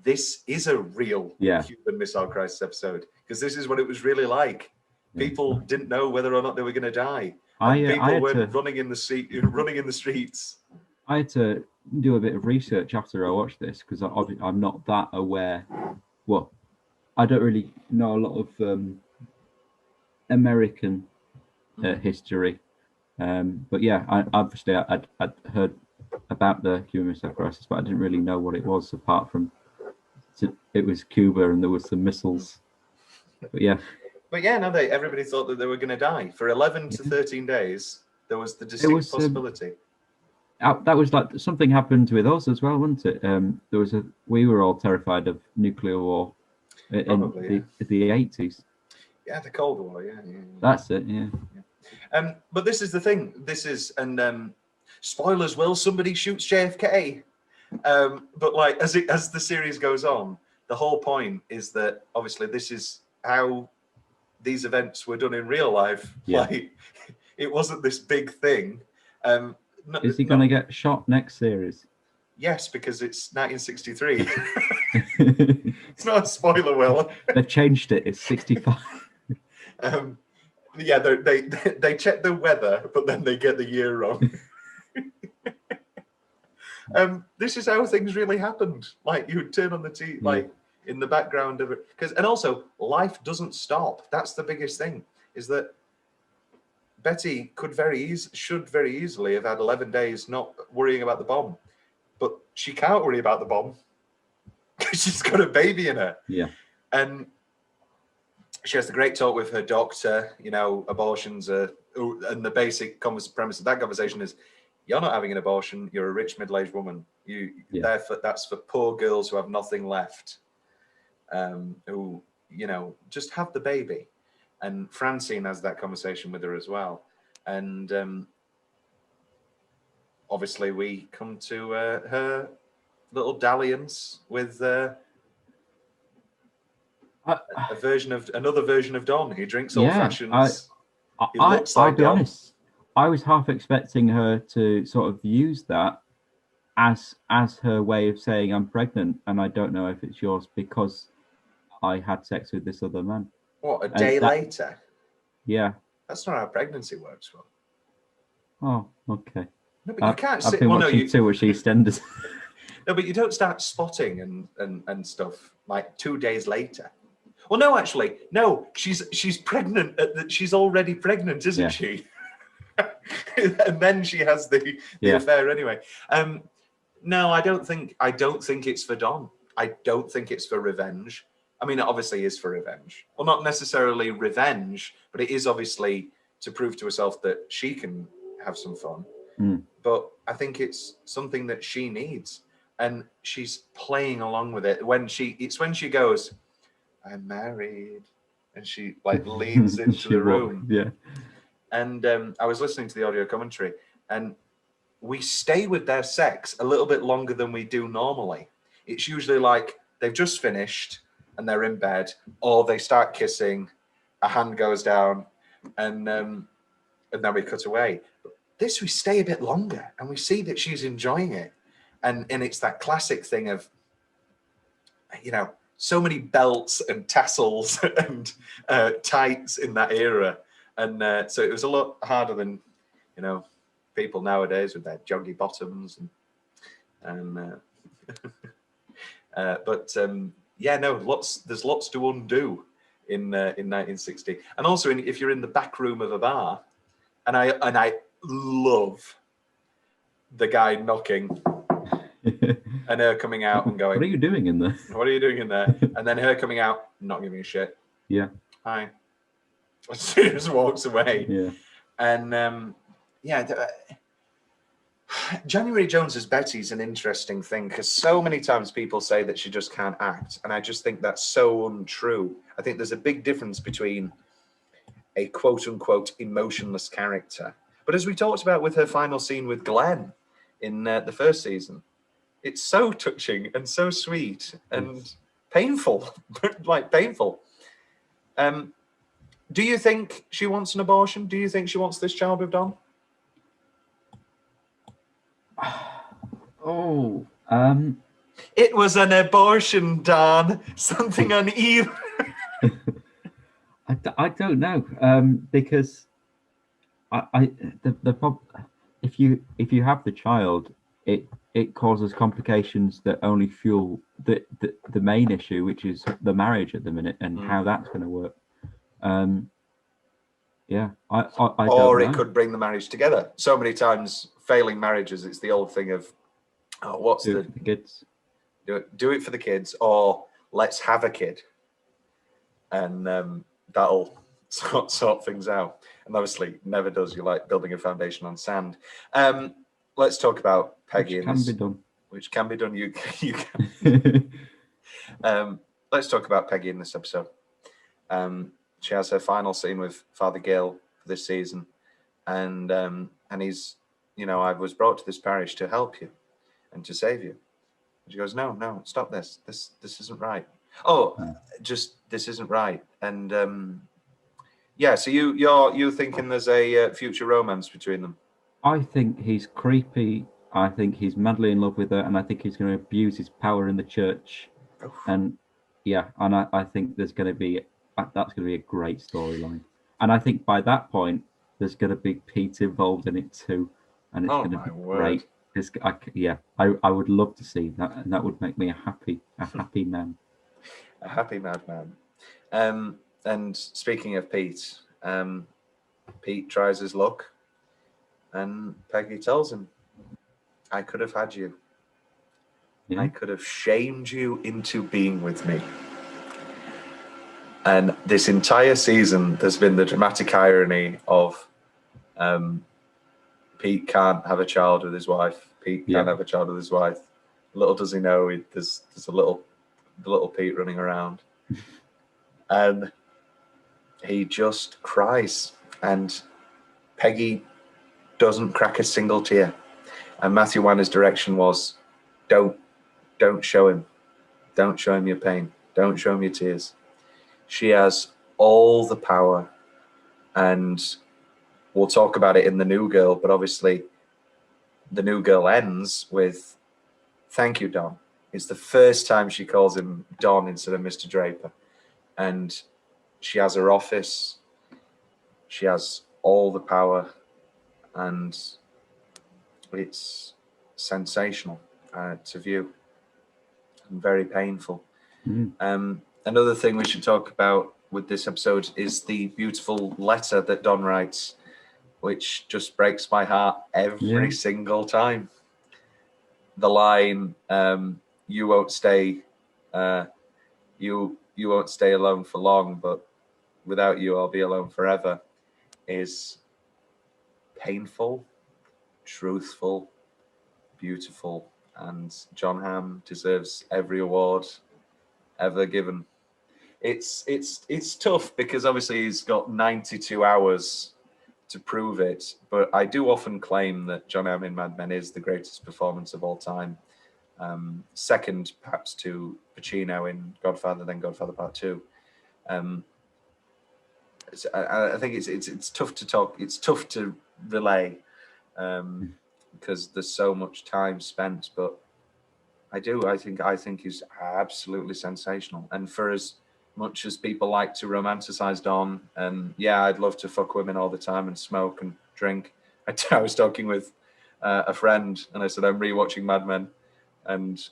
this is a real Cuban Missile Crisis episode, because this is what it was really like. People didn't know whether or not they were going to die. People were running in the streets. I had to do a bit of research after I watched this, because I'm not that aware. Well, I don't really know a lot of American history, but yeah, I'd heard about the Cuban Missile Crisis, but I didn't really know what it was apart from it was Cuba and there was some missiles. But yeah. But yeah, no, everybody thought that they were going to die. For 11 to 13 days, there was the distinct possibility. That was like something happened with us as well, wasn't it? We were all terrified of nuclear war in the 80s. Yeah, the Cold War, yeah. That's it, yeah. But this is the thing. Spoilers, Will, somebody shoots JFK. But like as the series goes on, the whole point is that obviously this is how these events were done in real life. Yeah. Like it wasn't this big thing. Is he going to get shot next series? Yes, because it's 1963. It's not a spoiler, Will. They've changed it. It's 65. Yeah, they check the weather, but then they get the year wrong. This is how things really happened. Like you would turn on the TV, like in the background of it, and also life doesn't stop. That's the biggest thing. Is that Betty should very easily have had 11 days not worrying about the bomb, but she can't worry about the bomb because she's got a baby in her. Yeah, and she has the great talk with her doctor. You know, abortions are, and the basic premise of that conversation is, you're not having an abortion. You're a rich middle-aged woman. Therefore, that's for poor girls who have nothing left. Who just have the baby. And Francine has that conversation with her as well. And obviously, we come to her little dalliance with another version of Don. He drinks old fashions. I'll be honest. I was half expecting her to sort of use that as her way of saying I'm pregnant and I don't know if it's yours because I had sex with this other man. What, a day later? Yeah. That's not how pregnancy works, Will. Oh, okay. No, but you can't I've been watching too much EastEnders. No, but you don't start spotting and stuff like 2 days later. Well, no, actually, no. She's pregnant. She's already pregnant, isn't she? And then she has the affair anyway. No, I don't think it's for Don. I don't think it's for revenge. I mean, it obviously is for revenge. Well, not necessarily revenge, but it is obviously to prove to herself that she can have some fun. But I think it's something that she needs, and she's playing along with it. When she goes, "I'm married," and she like leans into the room. Yeah. And I was listening to the audio commentary, and we stay with their sex a little bit longer than we do normally. It's usually like they've just finished and they're in bed, or they start kissing, a hand goes down, and then we cut away. But this, we stay a bit longer, and we see that she's enjoying it, and it's that classic thing of, you know, so many belts and tassels and tights in that era. And so it was a lot harder than, you know, people nowadays with their joggy bottoms but yeah, no, there's lots to undo in 1960. And also if you're in the back room of a bar, and I love the guy knocking and her coming out and going, "What are you doing in there? What are you doing in there?" And then her coming out, not giving a shit. Yeah. Hi. She just walks away. Yeah. And January Jones as Betty's an interesting thing, because so many times people say that she just can't act, and I just think that's so untrue. I think there's a big difference between a quote-unquote emotionless character, but as we talked about with her final scene with Glenn in the first season, it's so touching and so sweet and painful, like painful. Do you think she wants an abortion? Do you think she wants this child with Don? Oh, it was an abortion, Don. Something uneven. I don't know, because the problem, if you have the child, it causes complications that only fuel the main issue, which is the marriage at the minute and how that's going to work. Yeah, I or don't it know. Could bring the marriage together. So many times, failing marriages, it's the old thing of, oh, what's do it for the kids? Do it for the kids, or let's have a kid, and that'll sort things out. And obviously, never does. You like building a foundation on sand. Let's talk about Peggy. Which can be done. You can. Let's talk about Peggy in this episode. She has her final scene with Father Gale for this season, and he's, you know, I was brought to this parish to help you and to save you. And she goes, no, stop this. This isn't right. This isn't right. And yeah, so you're thinking there's a future romance between them? I think he's creepy. I think he's madly in love with her, and I think he's going to abuse his power in the church. Oof. And yeah, and I think that's going to be a great storyline. And I think by that point, there's going to be Pete involved in it too, and it's going to be great. I would love to see that, and that would make me a happy man. A happy madman. And speaking of Pete, Pete tries his luck, and Peggy tells him, "I could have had you. Yeah. I could have shamed you into being with me." And this entire season, there's been the dramatic irony of Pete can't have a child with his wife. Pete can't have a child with his wife. Little does he know, there's the little Pete running around. And he just cries. And Peggy doesn't crack a single tear. And Matthew Wanner's direction was, don't show him. Don't show him your pain. Don't show him your tears. She has all the power, and we'll talk about it in The New Girl, but obviously The New Girl ends with, "Thank you, Don." It's the first time she calls him Don instead of Mr. Draper. And she has her office. She has all the power, and it's sensational to view and very painful. Another thing we should talk about with this episode is the beautiful letter that Don writes, which just breaks my heart every single time. The line, "You won't stay, you won't stay alone for long, but without you, I'll be alone forever," is painful, truthful, beautiful, and John Hamm deserves every award ever given. It's tough because obviously he's got 92 hours to prove it, but I do often claim that John Hamm in Mad Men is the greatest performance of all time. Second, perhaps, to Pacino in Godfather, then Godfather Part 2. I think it's tough to talk. It's tough to relay because there's so much time spent. But I think he's absolutely sensational. And for as much as people like to romanticize Don, and yeah, I'd love to fuck women all the time and smoke and drink. I was talking with a friend, and I said I'm rewatching Mad Men, and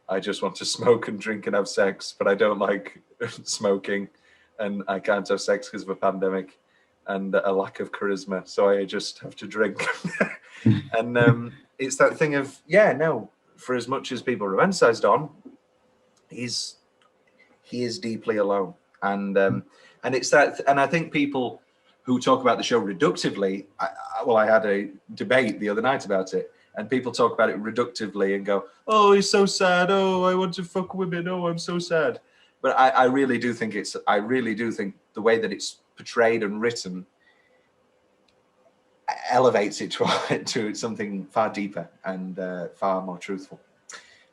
I just want to smoke and drink and have sex, but I don't like smoking, and I can't have sex because of a pandemic and a lack of charisma, so I just have to drink. And it's that thing of, for as much as people romanticize Don, he is deeply alone, and it's that. And I think people who talk about the show reductively, I had a debate the other night about it, and people talk about it reductively and go, "Oh, he's so sad. Oh, I want to fuck women. Oh, I'm so sad." But I really do think the way that it's portrayed and written elevates it to something far deeper and far more truthful.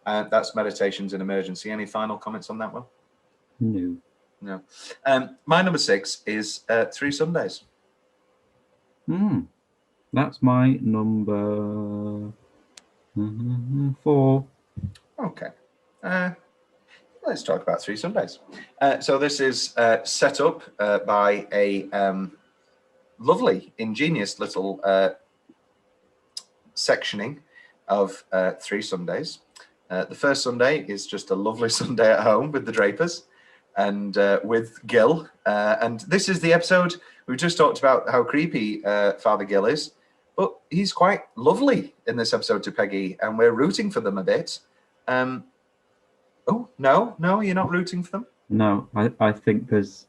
That's Meditations in Emergency. Any final comments on that one? No. My number 6 is 3 Sundays. That's my number 4. Okay. Let's talk about 3 Sundays. So this is set up by a lovely, ingenious little sectioning of 3 Sundays. The first Sunday is just a lovely Sunday at home with the Drapers and with Gil. And this is the episode we've just talked about how creepy Father Gil is, but he's quite lovely in this episode to Peggy, and we're rooting for them a bit. Oh, no, you're not rooting for them? No, I think he's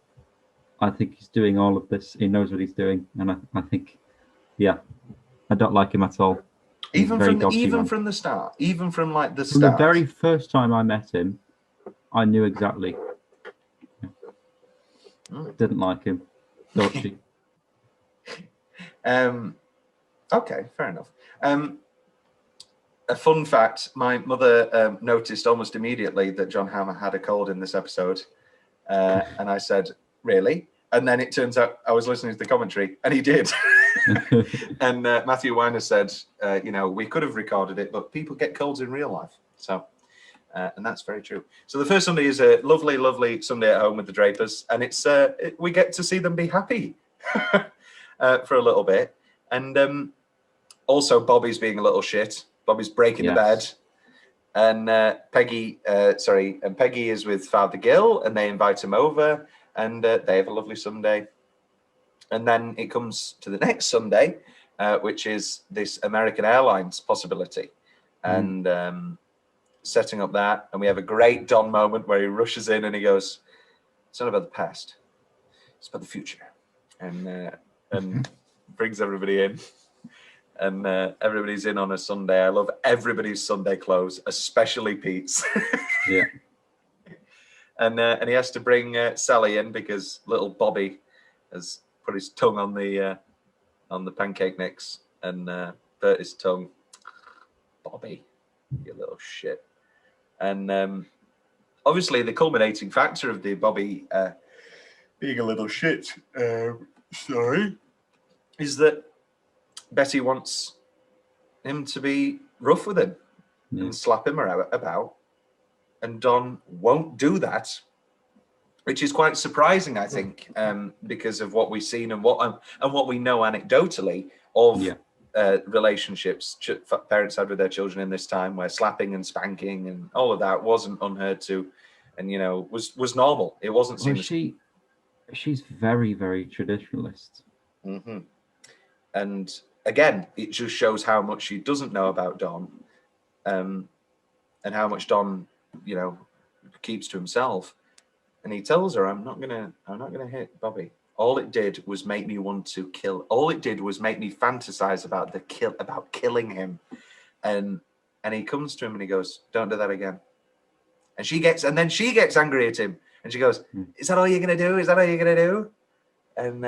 doing all of this. He knows what he's doing, and I think, I don't like him at all. Even from the start, even from like the From start. the very first time I met him, I knew exactly. Didn't like him. Dodgy. Okay, fair enough. A fun fact, my mother noticed almost immediately that John Hamm had a cold in this episode. And I said, really? And then it turns out I was listening to the commentary, and he did. And Matthew Weiner said, we could have recorded it, but people get colds in real life. So, and that's very true. So the first Sunday is a lovely, lovely Sunday at home with the Drapers, and it's we get to see them be happy for a little bit. And also Bobby's being a little shit. Bobby's breaking the bed. And Peggy is with Father Gil, and they invite him over, and they have a lovely Sunday. And then it comes to the next Sunday, which is this American Airlines possibility, and setting up that. And we have a great Don moment where he rushes in and he goes, "It's not about the past, it's about the future," and brings everybody in. And everybody's in on a Sunday. I love everybody's Sunday clothes, especially Pete's. Yeah. And he has to bring Sally in because little Bobby has put his tongue on the pancake mix and burnt his tongue. Bobby, you little shit. And obviously the culminating factor of the Bobby being a little shit, is that Betty wants him to be rough with him and slap him about, and Don won't do that. which is quite surprising, I think, because of what we've seen and what we know anecdotally of relationships parents had with their children in this time, where slapping and spanking and all of that wasn't unheard to, and was normal. It wasn't seen. Well, she's very, very traditionalist. Mm-hmm. And again, it just shows how much she doesn't know about Don, and how much Don, keeps to himself. And he tells her, "I'm not gonna hit Bobby. All it did was make me want to kill. All it did was make me fantasize about about killing him." And he comes to him and he goes, "Don't do that again." And then she gets angry at him, and she goes, "Is that all you're gonna do? Is that all you're gonna do?" And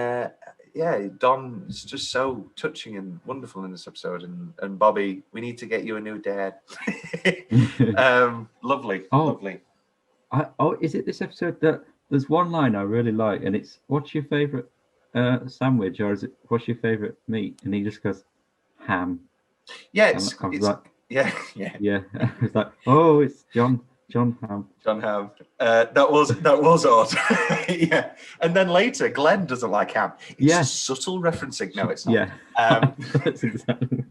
Don is just so touching and wonderful in this episode. And Bobby, we need to get you a new dad. Lovely, lovely. Is it this episode that there's one line I really like, and it's, "What's your favorite sandwich?" Or is it, "What's your favorite meat?" And he just goes, "Ham." Yeah, it's like, yeah. It's like, oh, it's John Ham. John Ham. That was odd. Yeah. And then later, Glenn doesn't like ham. It's a subtle referencing. No, it's not. Yeah. That's exactly.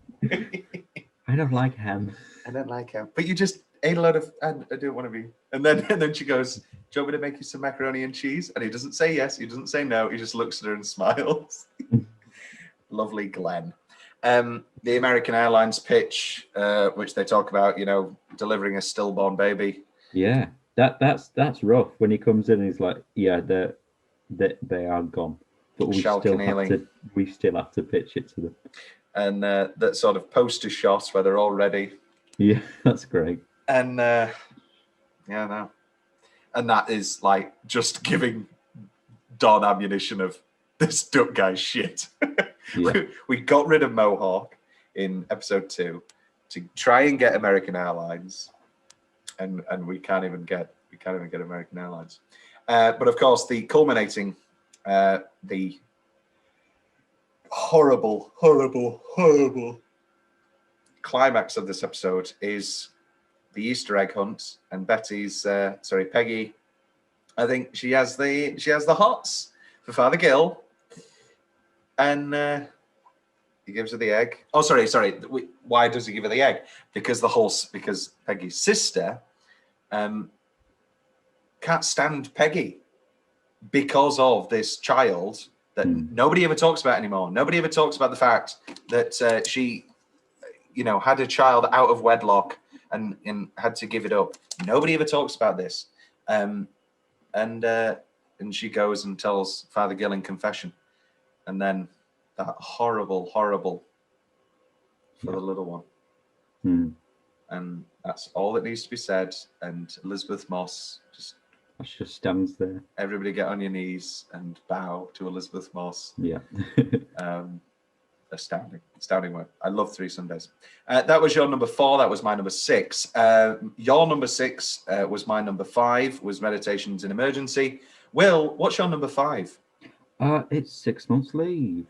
I don't like ham. I don't like ham. But you just ate a lot of. I don't want to be. And then she goes, "Do you want me to make you some macaroni and cheese?" And he doesn't say yes. He doesn't say no. He just looks at her and smiles. Lovely Glenn. The American Airlines pitch, which they talk about, delivering a stillborn baby. Yeah, that's rough. When he comes in, he's like, "Yeah, they are gone, but we still have to pitch it to them." And that sort of poster shot where they're all ready. Yeah, that's great. And and that is like just giving Don ammunition of this duck guy's shit. Yeah. We got rid of Mohawk in episode 2 to try and get American Airlines, and we can't even get American Airlines. But of course, the culminating, the horrible climax of this episode is the Easter egg hunt, and Peggy, I think she has the hots for Father Gill. And he gives her the egg. Oh, sorry. Why does he give her the egg? Because Peggy's sister can't stand Peggy because of this child that nobody ever talks about anymore. Nobody ever talks about the fact that she, had a child out of wedlock and had to give it up. Nobody ever talks about this. And she goes and tells Father Gill in confession. And then that horrible for the little one. And that's all that needs to be said. And Elizabeth Moss just stands there. Everybody get on your knees and bow to Elizabeth Moss. Yeah. Astounding work. I love Three Sundays. That was your number 4. That was my number 6. Your number 6 was my number 5, was Meditations in Emergency. Will, what's your number 5? It's 6 months leave.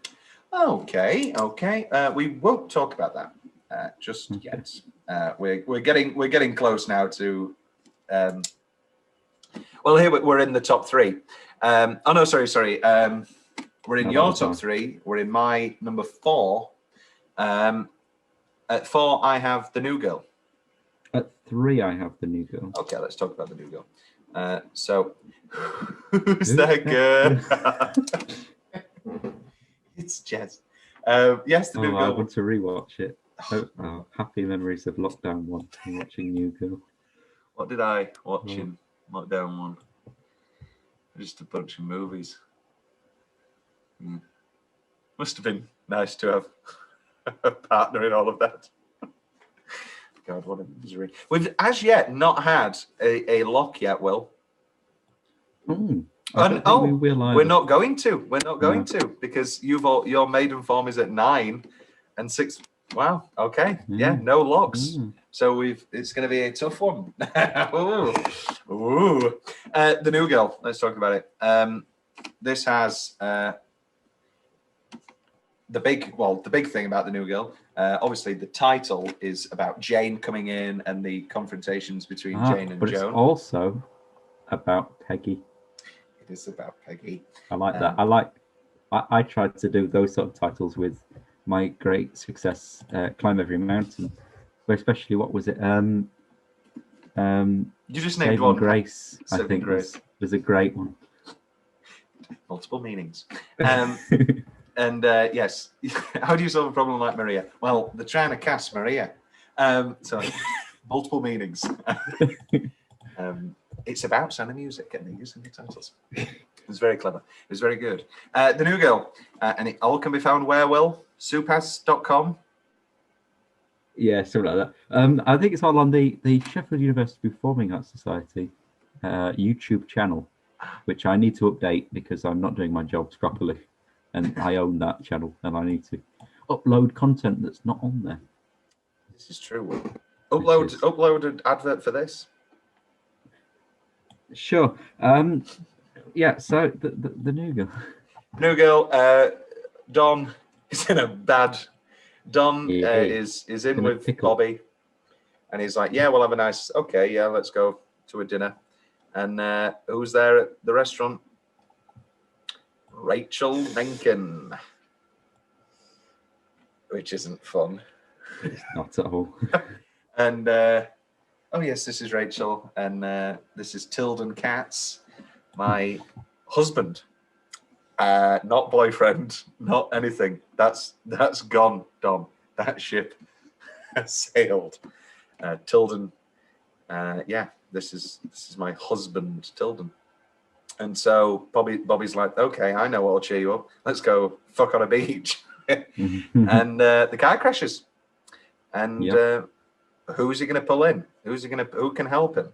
Okay. We won't talk about that just yet. We're getting close now to. Well, here we're in the top 3. Sorry. We're in your top 3. We're in my number 4. At 4, I have The New Girl. At 3, I have The New Girl. Okay, let's talk about The New Girl. So, who's that girl? It's Jess. Yes, The New Girl. I want to rewatch it. Happy memories of Lockdown 1 and watching New Girl. What did I watch in Lockdown 1? Just a bunch of movies. Must have been nice to have a partner in all of that. God, what a misery. We've as yet not had a lock yet, Will. We're not going to. We're not going to, because your maiden form is at 9 and 6. Wow. Okay. Yeah. No locks. So it's going to be a tough one. Ooh. The New Girl. Let's talk about it. This has the big thing about The New Girl. Obviously, the title is about Jane coming in and the confrontations between Jane and but Joan. It's also about Peggy. It's about Peggy. I like that. I tried to do those sort of titles with my great success, Climb Every Mountain, but especially what was it? You just named Saving one. Grace, I Saving think Grace. was a great one. Multiple meanings. And yes, how do you solve a problem like Maria? Well, they're trying to cast Maria. So multiple meanings. It's about Sound of Music, and they're using the titles. It was very clever. It was very good. The New Girl, and it all can be found where, Will? Supas.com? Yeah, something like that. I think it's all on the Sheffield University Performing Arts Society YouTube channel, which I need to update because I'm not doing my jobs properly. And I own that channel, and I need to upload content that's not on there. This is true, Will. Upload an advert for this. Sure. Yeah, so the New Girl. New Girl, Don is in a bad... Don is in with pickle. Bobby, and he's like, yeah, we'll have a nice... Okay, yeah, let's go to a dinner. And who's there at the restaurant? Rachel Mencken. Which isn't fun. It's not at all. And, oh yes, this is Rachel, and this is Tilden Katz, my husband. Not boyfriend, not anything. That's gone, Don. That ship has sailed. Tilden, yeah, this is my husband, Tilden. And so Bobby's like, okay, I know what'll cheer you up. Let's go fuck on a beach. And the car crashes. And who's he going to pull in? Who can help him?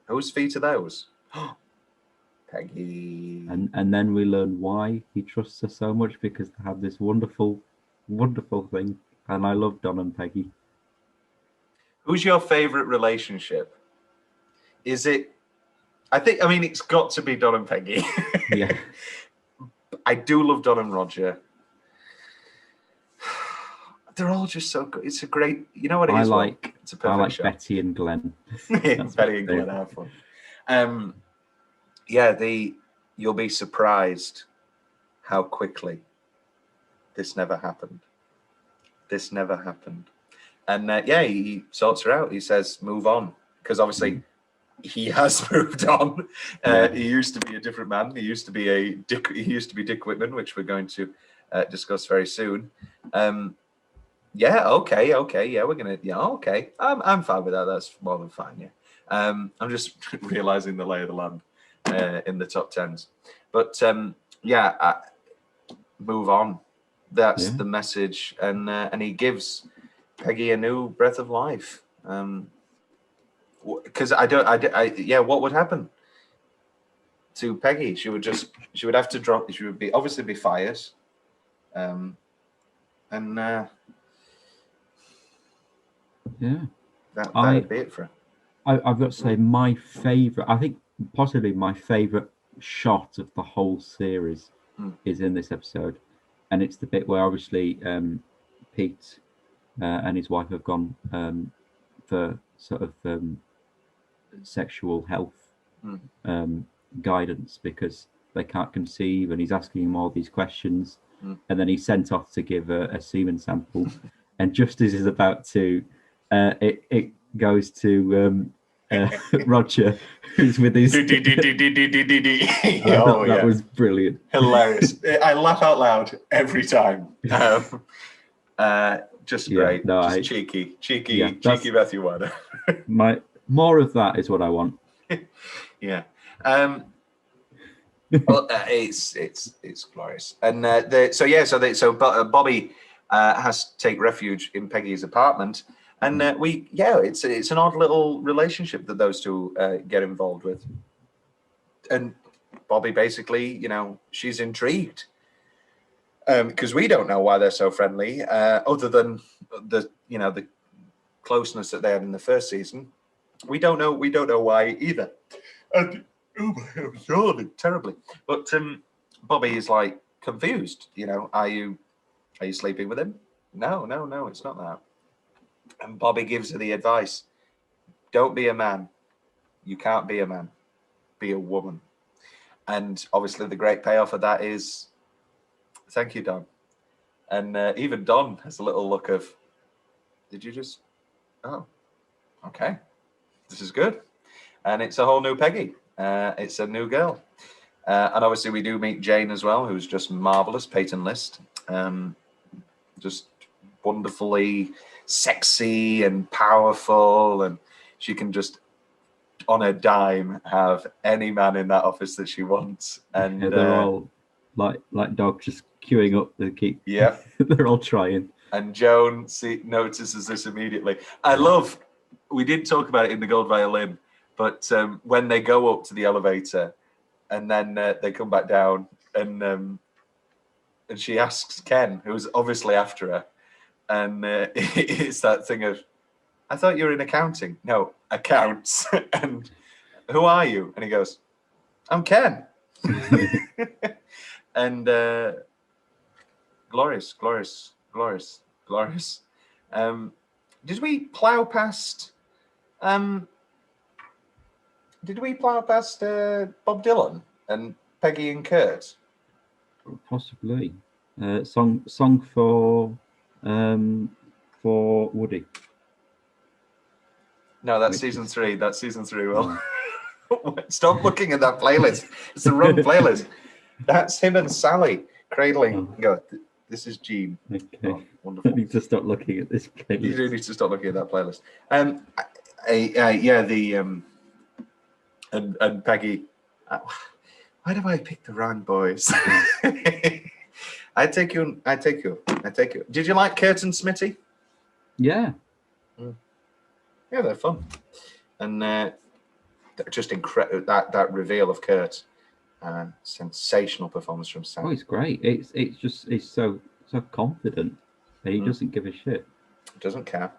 Whose feet are those? Peggy. And then we learn why he trusts her so much, because they have this wonderful, wonderful thing. And I love Don and Peggy. Who's your favorite relationship? Is it? I mean, it's got to be Don and Peggy. Yeah. I do love Don and Roger. They're all just so good. It's a great, you know what it is? It's a perfect I like show. Betty and Glenn. Betty and Glenn are fun. Yeah, you'll be surprised how quickly this never happened. This never happened. And yeah, he sorts her out. He says, move on. Because obviously he has moved on. He used to be a different man. He used to be Dick Whitman, which we're going to discuss very soon. Yeah, okay, yeah, we're gonna, yeah, okay. I'm fine with that. That's more than fine, yeah. I'm just realizing the lay of the land in the top tens. But yeah, move on. That's the message, and he gives Peggy a new breath of life. Because what would happen to Peggy? She would have to drop. She would obviously be fired, and that'd be it for her. I've got to say, my favorite, I think possibly my favorite shot of the whole series is in this episode, and it's the bit where obviously Pete and his wife have gone for sort of sexual health guidance because they can't conceive, and he's asking him all these questions, and then he's sent off to give a semen sample, and just as he's about to, it goes to Roger, who's with his. That was brilliant, hilarious. I laugh out loud every time. Just great, cheeky Matthew Warner. More of that is what I want. Yeah. Well, it's glorious, and so Bobby has to take refuge in Peggy's apartment, and it's an odd little relationship that those two get involved with, and Bobby basically, she's intrigued because we don't know why they're so friendly, other than the closeness that they had in the first season. We don't know why either. And, terribly. But Bobby is like confused. Are you sleeping with him? No, it's not that. And Bobby gives her the advice: don't be a man. You can't be a man. Be a woman. And obviously the great payoff of that is, thank you, Don. And even Don has a little look of, did you just, oh, okay, this is good. And it's a whole new Peggy. It's a new girl. And obviously we do meet Jane as well, who's just marvelous, Peyton List. Just wonderfully sexy and powerful, and she can just, on a dime, have any man in that office that she wants. And they're all like dogs just queuing up to keep. Yeah. They're all trying. And Joan notices this immediately. I love, we did talk about it in the Gold Violin, but when they go up to the elevator and then they come back down, and she asks Ken, who's obviously after her, and it's that thing of, I thought you were in accounting. No, accounts. And who are you? And he goes, I'm Ken. And glorious. Did we plow past Bob Dylan and Peggy and Kurt? Possibly. Song for Woody. No, that's season 3. That's season 3, Will. Stop looking at that playlist. It's the wrong playlist. That's him and Sally cradling. Go, this is Gene. Okay. Oh, wonderful. I need to stop looking at this playlist. You do need to stop looking at that playlist. And Peggy. Why do I pick the wrong boys? I take you. Did you like Kurt and Smitty? Yeah. Yeah, they're fun. And just incredible, that reveal of Kurt. Sensational performance from Sam. Oh, it's great. It's so confident that he doesn't give a shit. Doesn't care.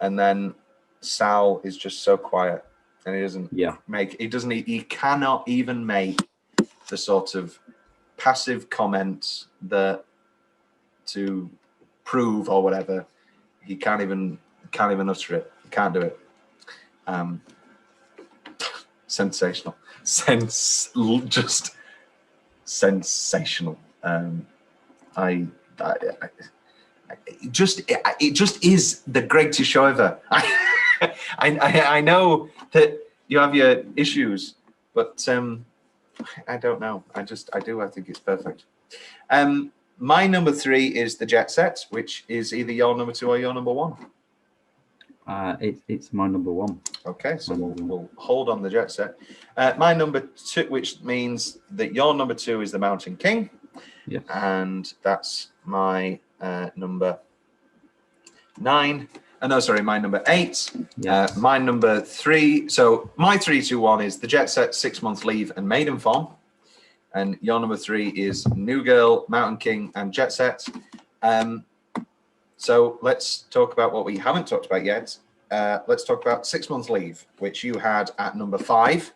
And then Sal is just so quiet, and he cannot even make the sort of passive comments that to prove or whatever. He can't even utter it. He can't do it. Sensational. Just sensational. It just is the greatest show ever. I know that you have your issues, but I don't know. I think it's perfect. My number 3 is the Jet Set, which is either your number 2 or your number 1. It's my number 1. Okay, so we'll hold on the Jet Set. My number 2, which means that your number 2 is the Mountain King. Yes. And that's my number 9. No, sorry, my number 8. Yes. My number 3. So my 3, 2, 1 is the Jet Set, 6-month leave, and Maiden Form. And your number 3 is New Girl, Mountain King, and Jet Set. So let's talk about what we haven't talked about yet. Let's talk about 6-month leave, which you had at number 5.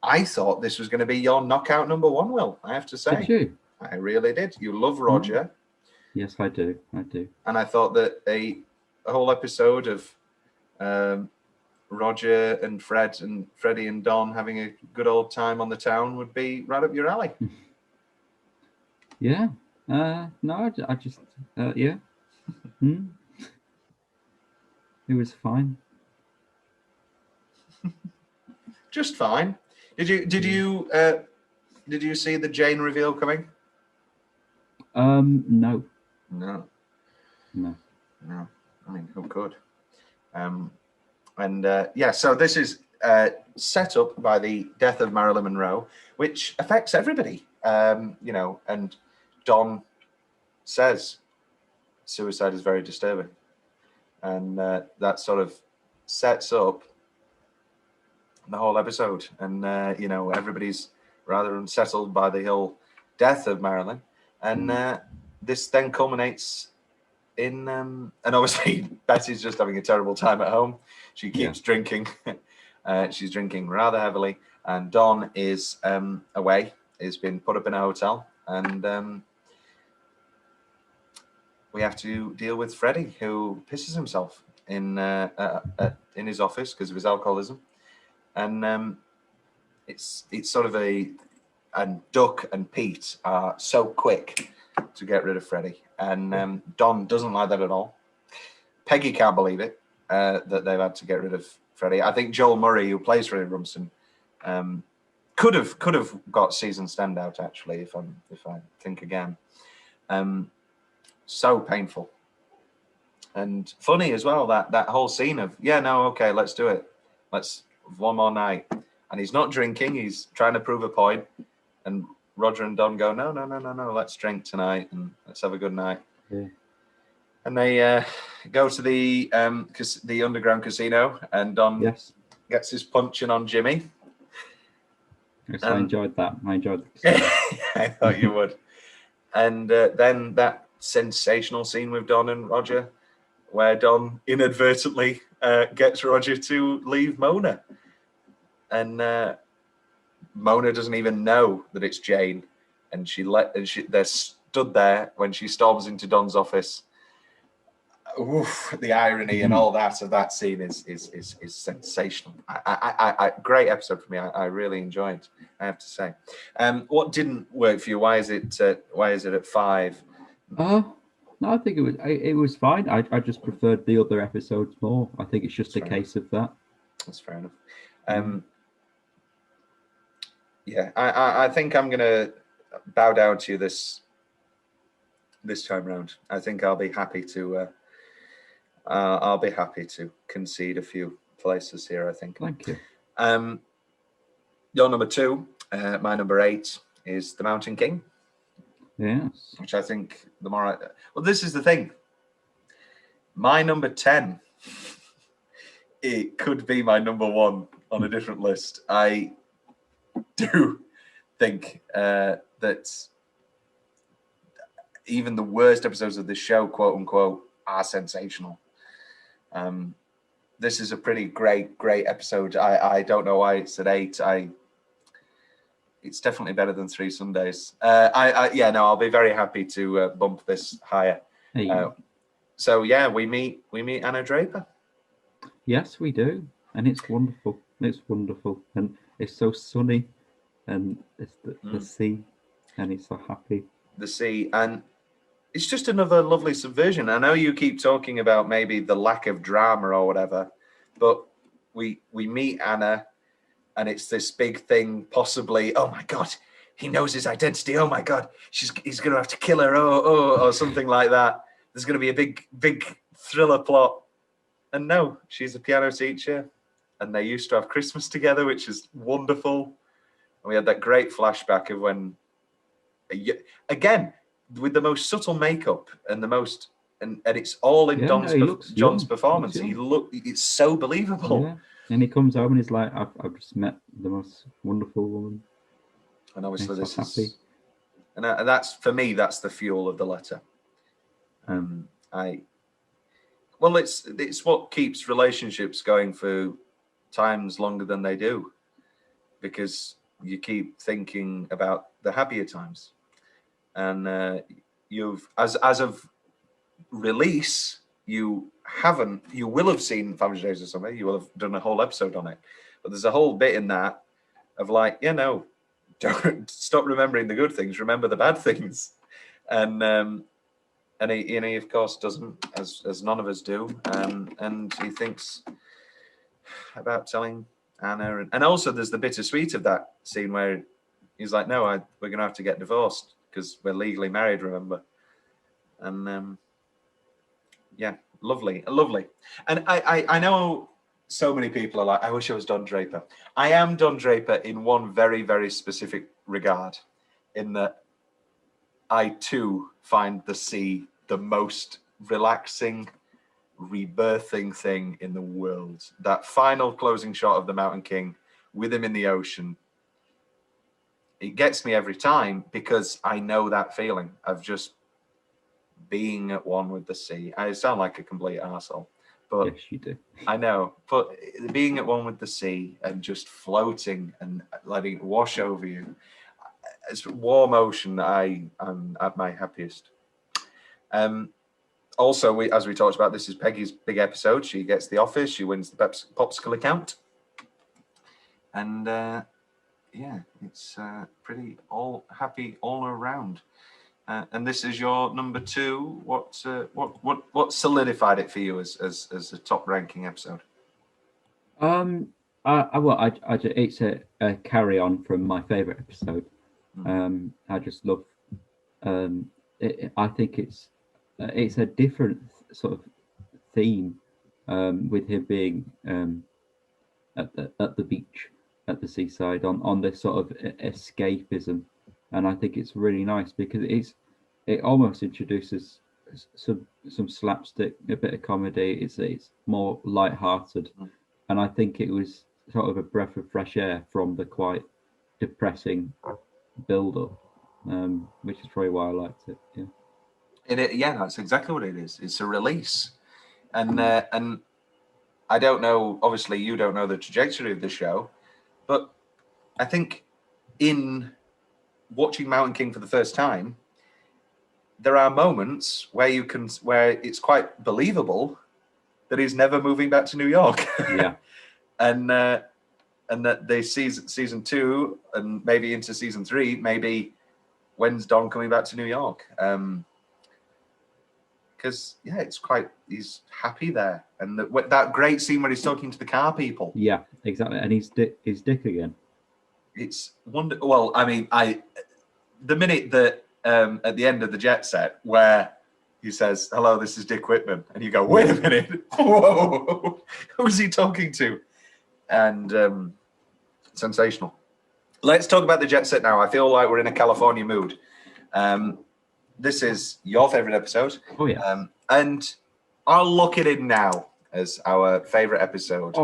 I thought this was going to be your knockout number 1, Will, I have to say. Did you? I really did. You love Roger. Yes, I do. And I thought that a whole episode of Roger and Fred and Freddie and Don having a good old time on the town would be right up your alley. Yeah. No, I just yeah. It was fine. Just fine. Did you see the Jane reveal coming? No. No. I mean, who could? So this is set up by the death of Marilyn Monroe, which affects everybody. And Don says suicide is very disturbing, and that sort of sets up the whole episode. And everybody's rather unsettled by the whole death of Marilyn, and this then culminates in and obviously Betty's just having a terrible time at home. She keeps drinking. She's drinking rather heavily, and Don is away. He's been put up in a hotel, and we have to deal with Freddie, who pisses himself in his office because of his alcoholism, and it's sort of and Duck and Pete are so quick to get rid of Freddie, and Don doesn't like that at all. Peggy can't believe it that they've had to get rid of Freddie. I think Joel Murray, who plays Freddie Rumson, could have got season standout actually if I think again. So painful and funny as well, that whole scene of okay, let's do it, let's one more night, and he's not drinking, he's trying to prove a point, and Roger and Don go no, let's drink tonight and let's have a good night. And they go to the underground casino, and Don gets his punching on Jimmy. Yes, I enjoyed that. I enjoyed the I thought you would. And then that sensational scene with Don and Roger, where Don inadvertently gets Roger to leave Mona. And Mona doesn't even know that it's Jane. And they're stood there when she storms into Don's office. Oof, the irony and all that of that scene is sensational. I great episode for me. I really enjoyed, I have to say. What didn't work for you? Why is it at 5? No, I think it was fine. I just preferred the other episodes more. I think it's just a case of that. That's fair enough. I think I'm gonna bow down to you this time round. I think I'll be happy to concede a few places here, I think. Thank you. Your number 2, my number 8 is The Mountain King. Yes. Which I think well, this is the thing. My number 10, it could be my number 1 on a different list. I do think that even the worst episodes of this show, quote unquote, are sensational. This is a pretty great episode. I don't know why it's at 8. It's definitely better than 3 Sundays. I'll be very happy to bump this higher. We meet Anna Draper. Yes, we do, and it's wonderful. It's wonderful, and it's so sunny, and it's the sea, and it's so happy. The sea, and it's just another lovely subversion. I know you keep talking about maybe the lack of drama or whatever, but we meet Anna, and it's this big thing, possibly, oh my God, he knows his identity. Oh my God, he's going to have to kill her, or something like that. There's going to be a big thriller plot. And no, she's a piano teacher, and they used to have Christmas together, which is wonderful. And we had that great flashback of when, again, with the most subtle makeup and and it's all in John's performance. It's so believable. Yeah. And he comes home and he's like, I've just met the most wonderful woman. And obviously this is happy. And that's, for me, that's the fuel of the letter. It's what keeps relationships going for times longer than they do, because you keep thinking about the happier times. And you've, as of release, you will have seen Family Days or something. You will have done a whole episode on it. But there's a whole bit in that of like, don't stop remembering the good things. Remember the bad things. And he of course doesn't, as none of us do. And he thinks about telling Anna. And also there's the bittersweet of that scene where he's like, no, we're going to have to get divorced because we're legally married, remember? And lovely. And I know so many people are like, I wish I was Don Draper. I am Don Draper in one very, very specific regard, in that I too find the sea the most relaxing, rebirthing thing in the world. That final closing shot of the Mountain King with him in the ocean, it gets me every time, because I know that feeling of just being at one with the sea. I sound like a complete arsehole, but yes, you do. I know, but being at one with the sea and just floating and letting it wash over you, it's warm ocean. I am at my happiest. Also, as we talked about, this is Peggy's big episode. She gets the office. She wins the popsicle account. And yeah, it's pretty all happy all around. And this is your number 2. What solidified it for you as a top ranking episode? It's a carry on from my favorite episode. I just love. I think it's a different sort of theme, with him being at the beach, at the seaside, on this sort of escapism, and I think it's really nice because it almost introduces some slapstick, a bit of comedy. It's more light-hearted, and I think it was sort of a breath of fresh air from the quite depressing build-up, which is probably why I liked it. Yeah, that's exactly what it is. It's a release, and I don't know. Obviously, you don't know the trajectory of the show, but I think in watching Mountain King for the first time, there are moments where it's quite believable that he's never moving back to New York. Yeah. and that they season 2 and maybe into season 3, maybe when's Don coming back to New York? Because he's happy there, and that great scene where he's talking to the car people. Yeah, exactly, and he's Dick again. It's wonderful. Well, I mean, the minute that at the end of the jet set where he says, "Hello, this is Dick Whitman," and you go, "Wait a minute, whoa, who's he talking to?" And sensational. Let's talk about the jet set now. I feel like we're in a California mood. This is your favorite episode. Oh yeah. And I'll lock it in now as our favorite episode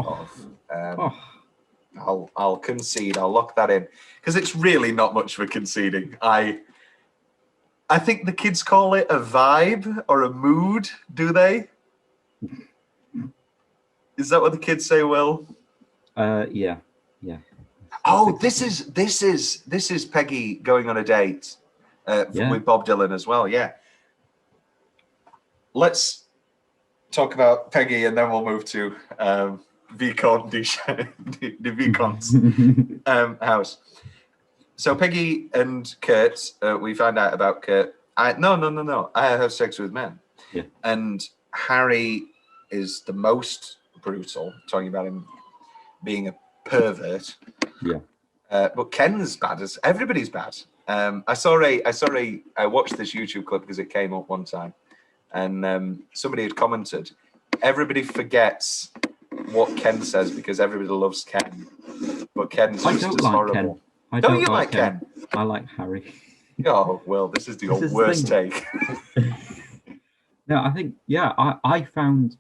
I'll concede. I'll lock that in because it's really not much for conceding. I think the kids call it a vibe or a mood. Do they? Is that what the kids say, Will? Yeah. Oh, this is Peggy going on a date with Bob Dylan as well. Yeah. Let's talk about Peggy and then we'll move to Vicomte de Vicomte's house. So Peggy and Kurt, we found out about Kurt. No. I have sex with men. Yeah. And Harry is the most brutal, talking about him being a pervert. Yeah. But Ken's bad as everybody's bad. I watched this YouTube clip because it came up one time, and somebody had commented, everybody forgets what Ken says because everybody loves Ken, but Ken's just as horrible. Ken. Don't you like Ken? I like Harry. Oh well, this is your worst take. No, I think I found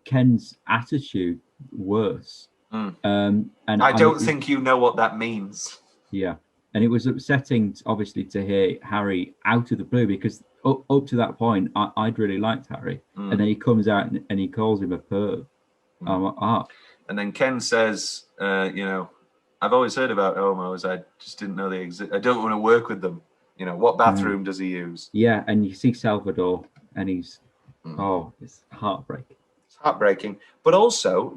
Ken's attitude worse. And I don't think you know what that means. Yeah, and it was upsetting, obviously, to hear Harry out of the blue because up to that point, I'd really liked Harry, and then he comes out and he calls him a perv. I'm like, And then Ken says, I've always heard about homos. I just didn't know they exist. I don't want to work with them. What bathroom does he use? Yeah, and you see Salvador, and he's it's heartbreaking. It's heartbreaking, but also,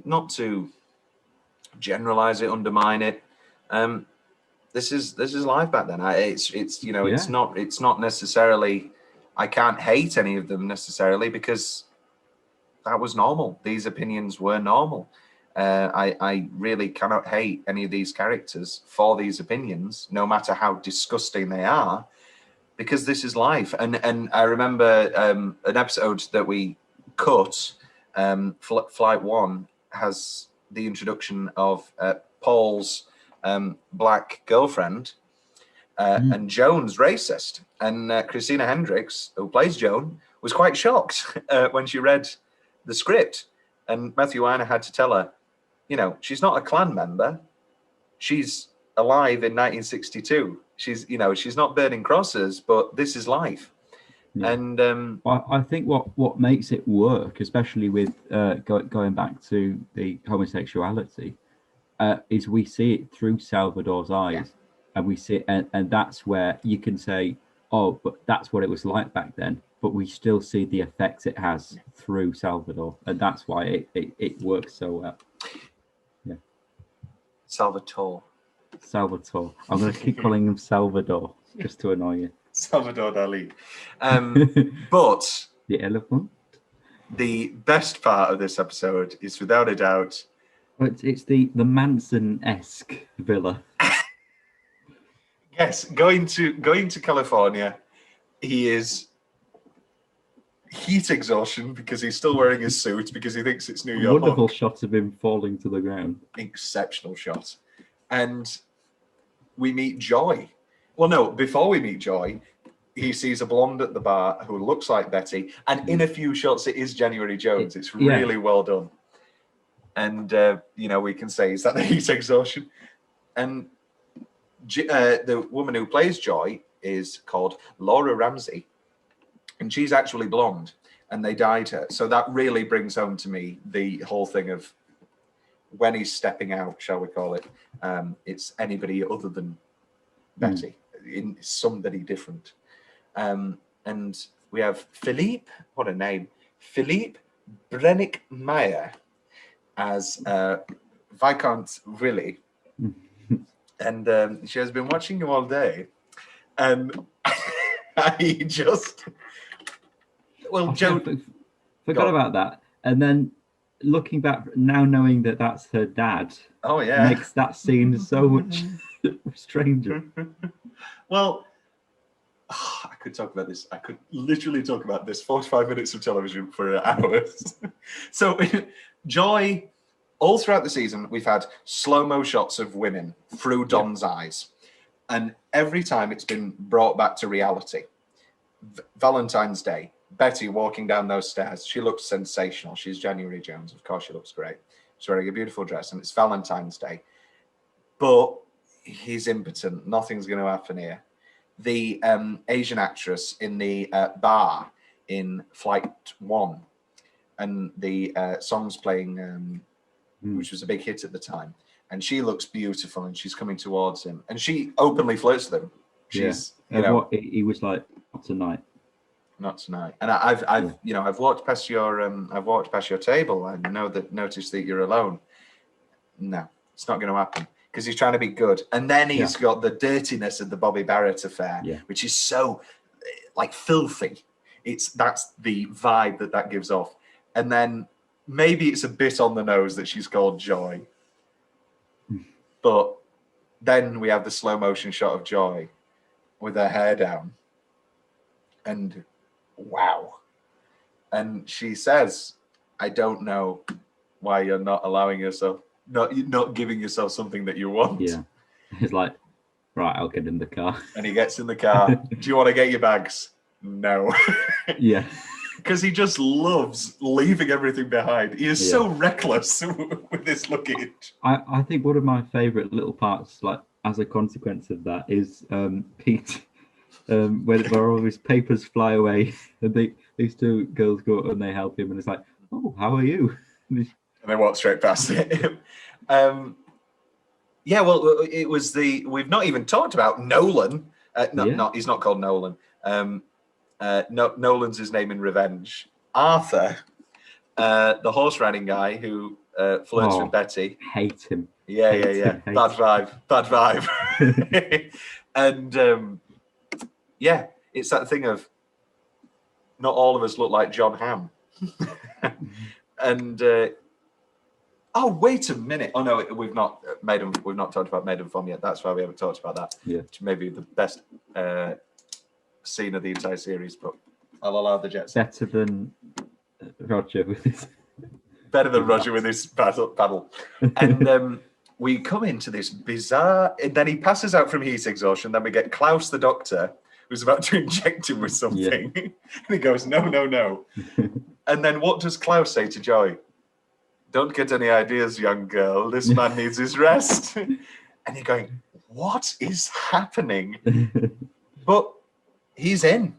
not to generalize it, undermine it. This is life back then. It's not necessarily. I can't hate any of them necessarily because that was normal. These opinions were normal. I really cannot hate any of these characters for these opinions, no matter how disgusting they are, because this is life. And I remember an episode that we cut, Flight 1, has the introduction of Paul's black girlfriend and Joan's racist. And Christina Hendricks, who plays Joan, was quite shocked when she read the script. And Matthew Weiner had to tell her, she's not a Klan member. She's alive in 1962. She's not burning crosses, but this is life. Yeah. And I think what makes it work, especially with going back to the homosexuality, is we see it through Salvador's eyes, and we see it, and that's where you can say, oh, but that's what it was like back then. But we still see the effects it has through Salvador, and that's why it works so well. Yeah. Salvatore. Salvatore. I'm going to keep calling him Salvador just to annoy you. Salvador Dali. But the elephant. The best part of this episode is without a doubt. It's the Manson-esque villa. Yes, going to California, he is heat exhaustion because he's still wearing his suit because he thinks it's New York. Wonderful shot of him falling to the ground. Exceptional shot. And we meet Joy. Well, no, before we meet Joy, he sees a blonde at the bar who looks like Betty. And in a few shots, it is January Jones. It's really well done. And, we can say, is that the heat exhaustion? And the woman who plays Joy is called Laura Ramsey. And she's actually blonde. And they dyed her. So that really brings home to me the whole thing of when he's stepping out, shall we call it, it's anybody other than Betty, in somebody different. And we have Philippe, what a name, Philippe Brennick Meyer as Viscount Willie. And she has been watching you all day. And I just... Well, Joe... Forgot about that. And then looking back, now knowing that that's her dad, makes that scene so much stranger. Well, I could talk about this. I could literally talk about this 45 minutes of television for hours. So, Joy, all throughout the season, we've had slow-mo shots of women through Don's eyes. And every time it's been brought back to reality. Valentine's Day, Betty walking down those stairs. She looks sensational. She's January Jones. Of course, she looks great. She's wearing a beautiful dress, and it's Valentine's Day. But he's impotent. Nothing's going to happen here. The Asian actress in the bar in Flight 1, and the song's playing, which was a big hit at the time. And she looks beautiful, and she's coming towards him. And she openly flirts with him. She's, he was like, not tonight. Not tonight. And I've walked past your table. I noticed that you're alone. No, it's not going to happen because he's trying to be good. And then he's got the dirtiness of the Bobby Barrett affair, which is so like filthy. That's the vibe that gives off. And then maybe it's a bit on the nose that she's called Joy. But then we have the slow motion shot of Joy with her hair down. And wow. And she says, I don't know why you're not allowing yourself, not giving yourself something that you want. Yeah. He's like, right, I'll get in the car. And he gets in the car. Do you want to get your bags? No. Yeah. Because he just loves leaving everything behind. He is so reckless with his luggage. I think one of my favourite little parts, like as a consequence of that, is Pete, where all his papers fly away, and these two girls go up and they help him, and it's like, oh, how are you? And they walk straight past it. Well, it was we've not even talked about Nolan. He's not called Nolan. Nolan's his name in Revenge. Arthur, the horse riding guy who flirts with Betty. Hate him. Yeah. Bad vibe. And it's that thing of not all of us look like John Hamm. And wait a minute. Oh no, we've not talked about Maiden Form yet. That's why we haven't talked about that. Yeah. Which may be the best scene of the entire series, but I'll allow the Jets. Better than Roger with his paddle. And we come into this bizarre, and then he passes out from heat exhaustion. Then we get Klaus the doctor, who's about to inject him with something. And he goes, no. And then what does Klaus say to Joy? Don't get any ideas, young girl. This man needs his rest. And you're going, what is happening? But he's in.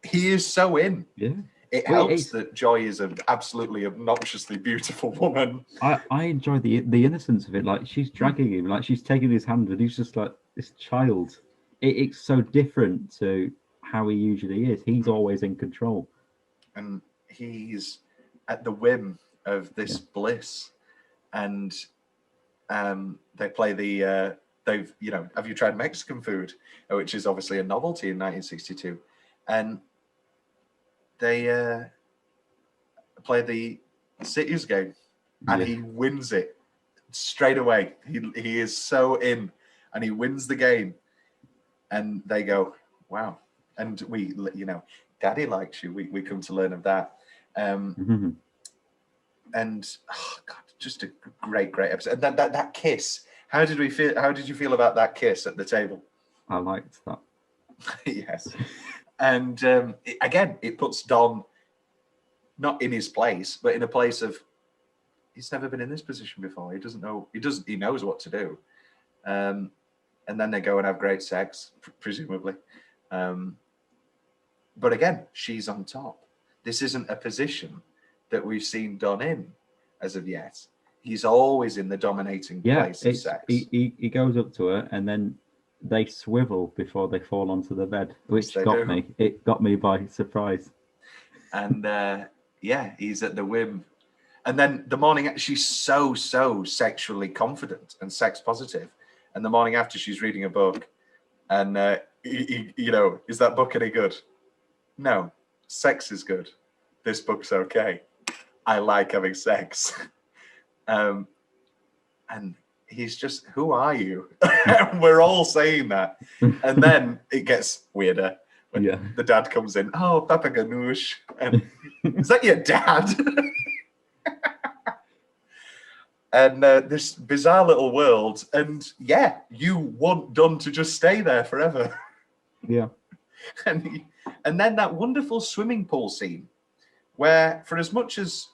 He is so in. Yeah. It helps that Joy is an absolutely obnoxiously beautiful woman. I enjoy the innocence of it. Like, she's dragging him, like she's taking his hand, and he's just like this child. It's so different to how he usually is. He's always in control. And he's at the whim of this bliss. And they play the have you tried Mexican food, which is obviously a novelty in 1962, and they play the Cities game, and he wins it straight away. He is so in, and he wins the game, and they go, wow. And we, Daddy likes you. We come to learn of that. And oh God, just a great episode. And that kiss. How did we feel? How did you feel about that kiss at the table? I liked that. Yes. And it puts Don not in his place, but in a place of he's never been in this position before. He doesn't know. He knows what to do. And then they go and have great sex, presumably. But again, she's on top. This isn't a position that we've seen Don in as of yet. He's always in the dominating place of sex. He goes up to her, and then they swivel before they fall onto the bed, which got me. It got me by surprise. And he's at the whim. And then the morning, she's so sexually confident and sex positive. And the morning after, she's reading a book, and is that book any good? No, sex is good. This book's okay. I like having sex. And he's just, who are you? We're all saying that. And then it gets weirder when the dad comes in. Oh, Papa Ganoush. And is that your dad? And this bizarre little world. And you want Don to just stay there forever. Yeah. And then that wonderful swimming pool scene where, for as much as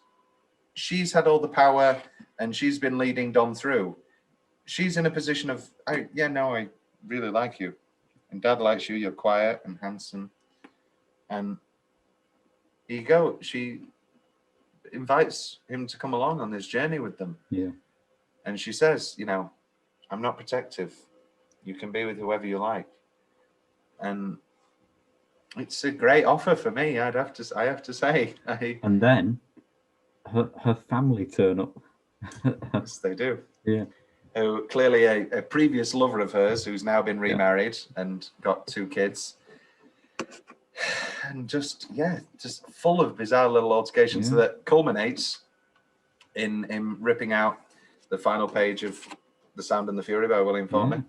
she's had all the power and she's been leading Don through, she's in a position of, I really like you. And Dad likes you. You're quiet and handsome. And here you go. She invites him to come along on this journey with them. Yeah. And she says, I'm not protective. You can be with whoever you like. And it's a great offer for me. I have to say. And then her family turn up. Yes, they do. Yeah. Who clearly a previous lover of hers, who's now been remarried and got 2 kids, and just full of bizarre little altercations that culminates in ripping out the final page of The Sound and the Fury by William Faulkner.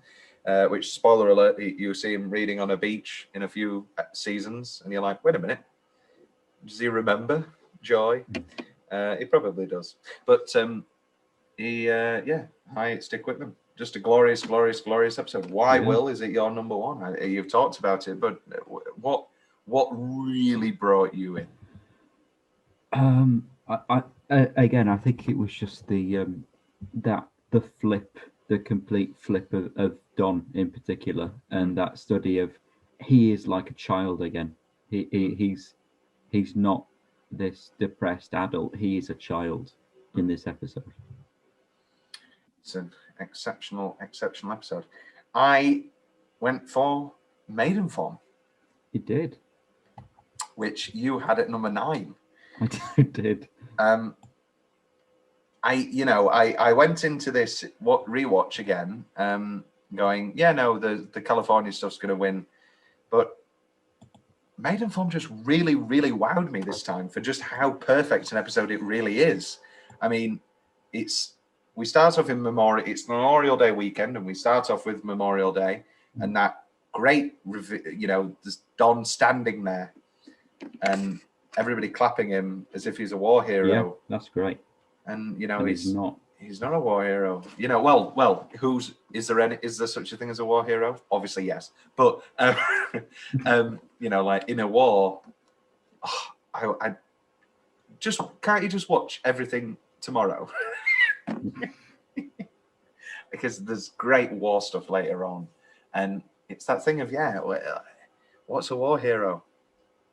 Which, spoiler alert, you see him reading on a beach in a few seasons, and you're like, wait a minute, does he remember Joy? He probably does. But I stick with them. Just a glorious episode. Why, Will, is it your number one? You've talked about it, but what really brought you in? I think it was just the complete flip of Don in particular, and that study of he is like a child again. He's not this depressed adult. He is a child in this episode. It's an exceptional episode. I went for Maiden Form. You did. Which you had at number 9. I did. I went into this rewatch again, going, the California stuff's going to win, but Maiden Form just really, really wowed me this time for just how perfect an episode it really is. I mean, we start off in it's Memorial Day weekend, and we start off with Memorial Day, and that great, there's Don standing there, and everybody clapping him as if he's a war hero. Yeah, that's great. And he's not. He's not a war hero. Is there such a thing as a war hero? Obviously, yes. But like in a war, I just can't you just watch everything tomorrow? Because there's great war stuff later on, and it's that thing of what's a war hero?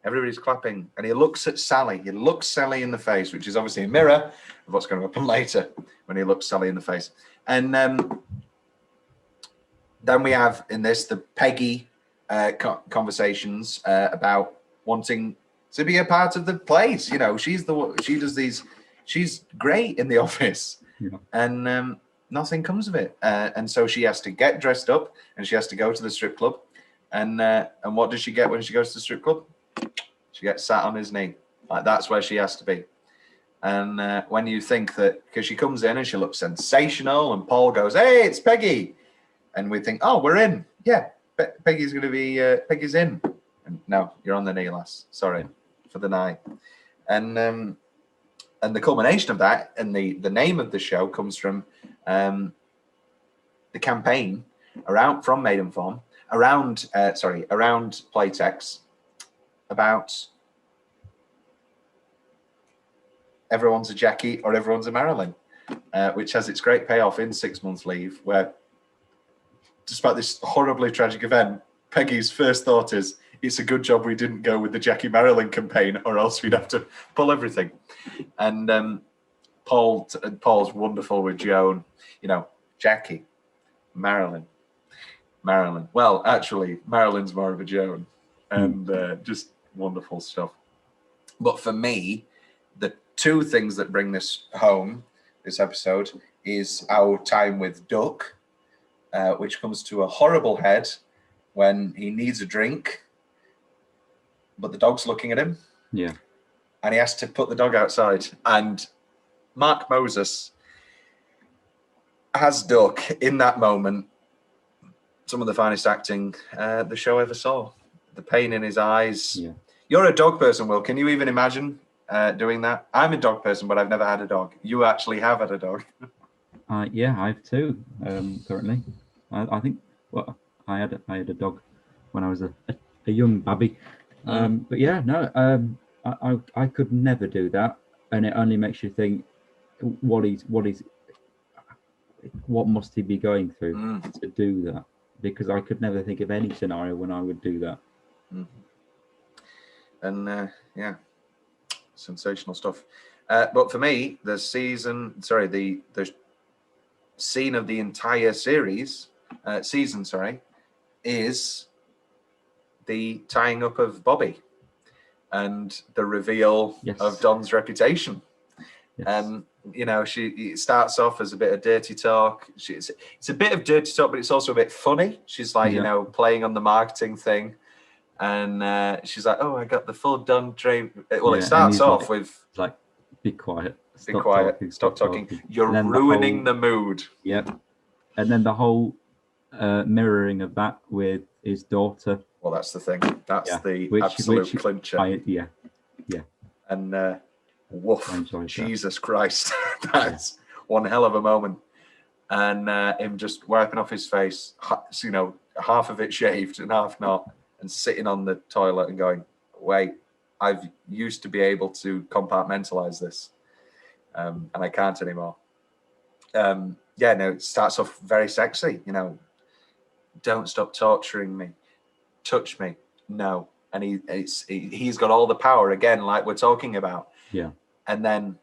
Everybody's clapping, and he looks at Sally. He looks Sally in the face, which is obviously a mirror of what's going to happen later when he looks Sally in the face. And then we have in this the Peggy conversations about wanting to be a part of the place. She's great in the office, and nothing comes of it. And so she has to get dressed up and she has to go to the strip club. And what does she get when she goes to the strip club? She gets sat on his knee. Like, that's where she has to be. And when you think that, because she comes in and she looks sensational, and Paul goes, "Hey, it's Peggy," and we think, "Oh, we're in. Yeah, Peggy's going to be Peggy's in." And no, you're on the knee, lass. Sorry for the night. And the culmination of that, and the name of the show comes from the campaign from Maidenform around Playtex about everyone's a Jackie or everyone's a Marilyn, which has its great payoff in 6 months leave, where despite this horribly tragic event, Peggy's first thought is, it's a good job we didn't go with the Jackie Marilyn campaign, or else we'd have to pull everything. And Paul's wonderful with Joan, Jackie, Marilyn. Well, actually, Marilyn's more of a Joan, and just wonderful stuff. But for me, the two things that bring this home, this episode, is our time with Duck, which comes to a horrible head when he needs a drink, but the dog's looking at him. Yeah. And he has to put the dog outside. And Mark Moses has Duck in that moment. Some of the finest acting the show ever saw. The pain in his eyes. Yeah. You're a dog person, Will. Can you even imagine doing that? I'm a dog person, but I've never had a dog. You actually have had a dog. Yeah, I have two currently. I think. Well, I had a dog when I was a young babby. But yeah, no, I could never do that, and it only makes you think, what must he be going through to do that? Because I could never think of any scenario when I would do that. And yeah, sensational stuff. But for me, the scene of the entire season, is the tying up of Bobby and the reveal of Don's reputation. Yes. And it starts off as a bit of dirty talk. It's a bit of dirty talk, but it's also a bit funny. She's like, playing on the marketing thing. And she's like, "Oh, I got the full Don Draper." Well, it starts off with like, "Be quiet. Stop talking. You're ruining the mood." Yep. And then the whole mirroring of that with his daughter. Well, that's the thing. That's the absolute clincher. Yeah. And woof, Jesus Christ. That's one hell of a moment. And him just wiping off his face, half of it shaved and half not, and sitting on the toilet and going, "Wait, I've used to be able to compartmentalize this, and I can't anymore." It starts off very sexy. Don't stop torturing me, touch me, no. And he's got all the power again, like we're talking about. Yeah. And then,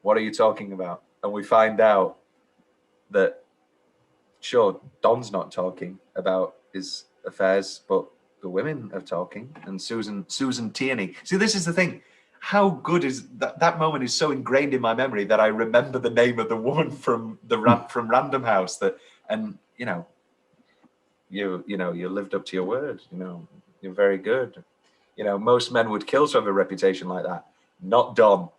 what are you talking about? And we find out that, sure, Don's not talking about his affairs, but the women are talking. And Susan Tierney. See, this is the thing. How good is that moment is so ingrained in my memory that I remember the name of the woman from from Random House. You lived up to your word. You're very good. Most men would kill to have a reputation like that. Not Don.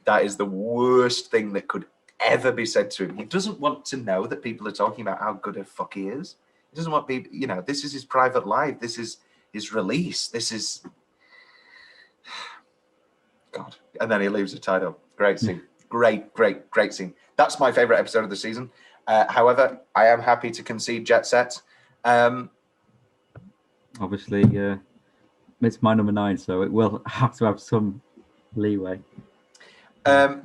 That is the worst thing that could ever be said to him. He doesn't want to know that people are talking about how good a fuck he is. He doesn't want people, this is his private life. This is his release. This is God. And then he leaves it tied up. Great scene. Great scene. That's my favorite episode of the season. However, I am happy to concede Jet Set. Obviously, it's my number 9, so it will have to have some leeway. Before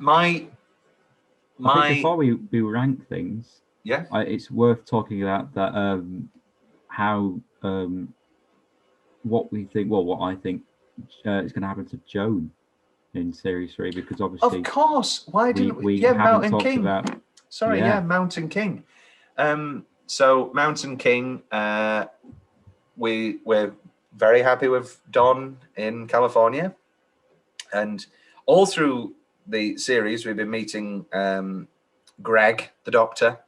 we rank things, it's worth talking about that. How what we think. Well, what I think is going to happen to Joan in series 3, because obviously, of course, why didn't we? Mountain King. Mountain King. So Mountain King, we're very happy with Don in California, and all through the series we've been meeting Greg, the doctor,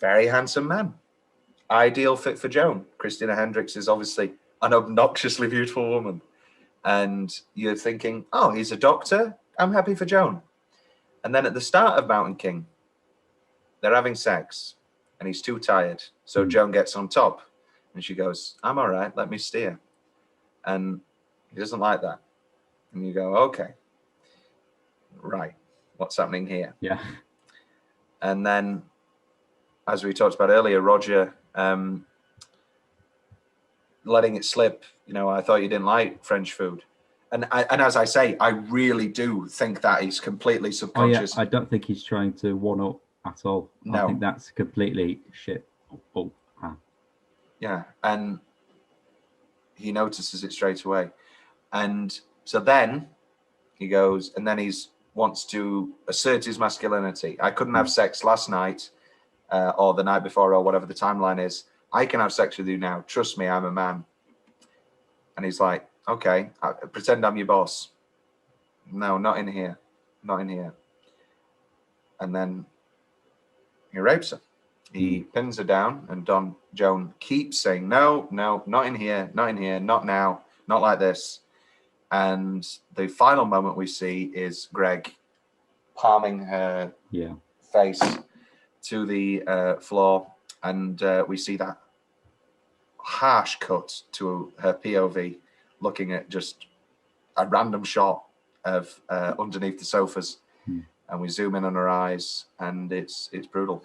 very handsome man. Ideal fit for Joan. Christina Hendricks is obviously an obnoxiously beautiful woman. And you're thinking, oh, he's a doctor? I'm happy for Joan. And then at the start of Mountain King, they're having sex and he's too tired. So Joan gets on top and she goes, I'm all right, let me steer. And he doesn't like that. And you go, okay, right, what's happening here? Yeah. And then, as we talked about earlier, Roger letting it slip. You know, I thought you didn't like French food. And as I say, I really do think that is completely subconscious. Oh, yeah. I don't think he's trying to one-up at all. No. I think that's completely shit. Yeah, and he notices it straight away. And so then he goes, and then he's wants to assert his masculinity. I couldn't have sex last night or the night before or whatever the timeline is. I can have sex with you now. Trust me, I'm a man. And he's like, okay, pretend I'm your boss. No, not in here. Not in here. And then he rapes her. He pins her down, and Joan keeps saying, no, no, not in here, not in here, not now, not like this. And the final moment we see is Greg palming her face to the floor, and we see that harsh cut to her POV, looking at just a random shot of underneath the sofas, and we zoom in on her eyes, and it's brutal.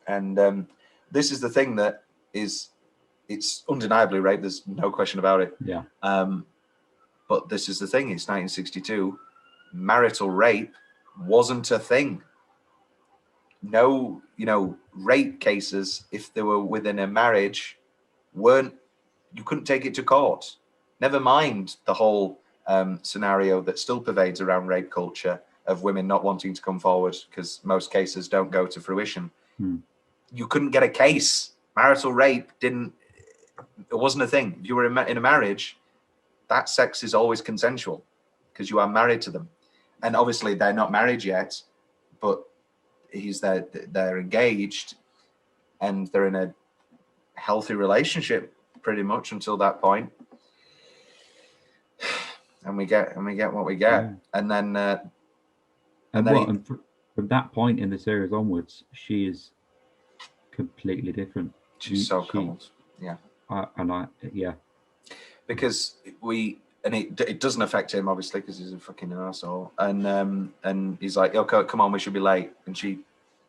And this is the thing that it's undeniably rape. There's no question about it. Yeah. But this is the thing. It's 1962. Marital rape wasn't a thing. No, rape cases, if they were within a marriage, you couldn't take it to court. Never mind the whole scenario that still pervades around rape culture of women not wanting to come forward because most cases don't go to fruition. You couldn't get a case. Marital rape it wasn't a thing. If you were in a marriage, that sex is always consensual because you are married to them. And obviously they're not married yet, but they're engaged and they're in a healthy relationship pretty much until that point. And we get what we get. Yeah. And then from that point in the series onwards, she is completely different. She's so cold. Yeah. Because it doesn't affect him obviously because he's a fucking arsehole. And he's like, okay, come on, we should be late. And she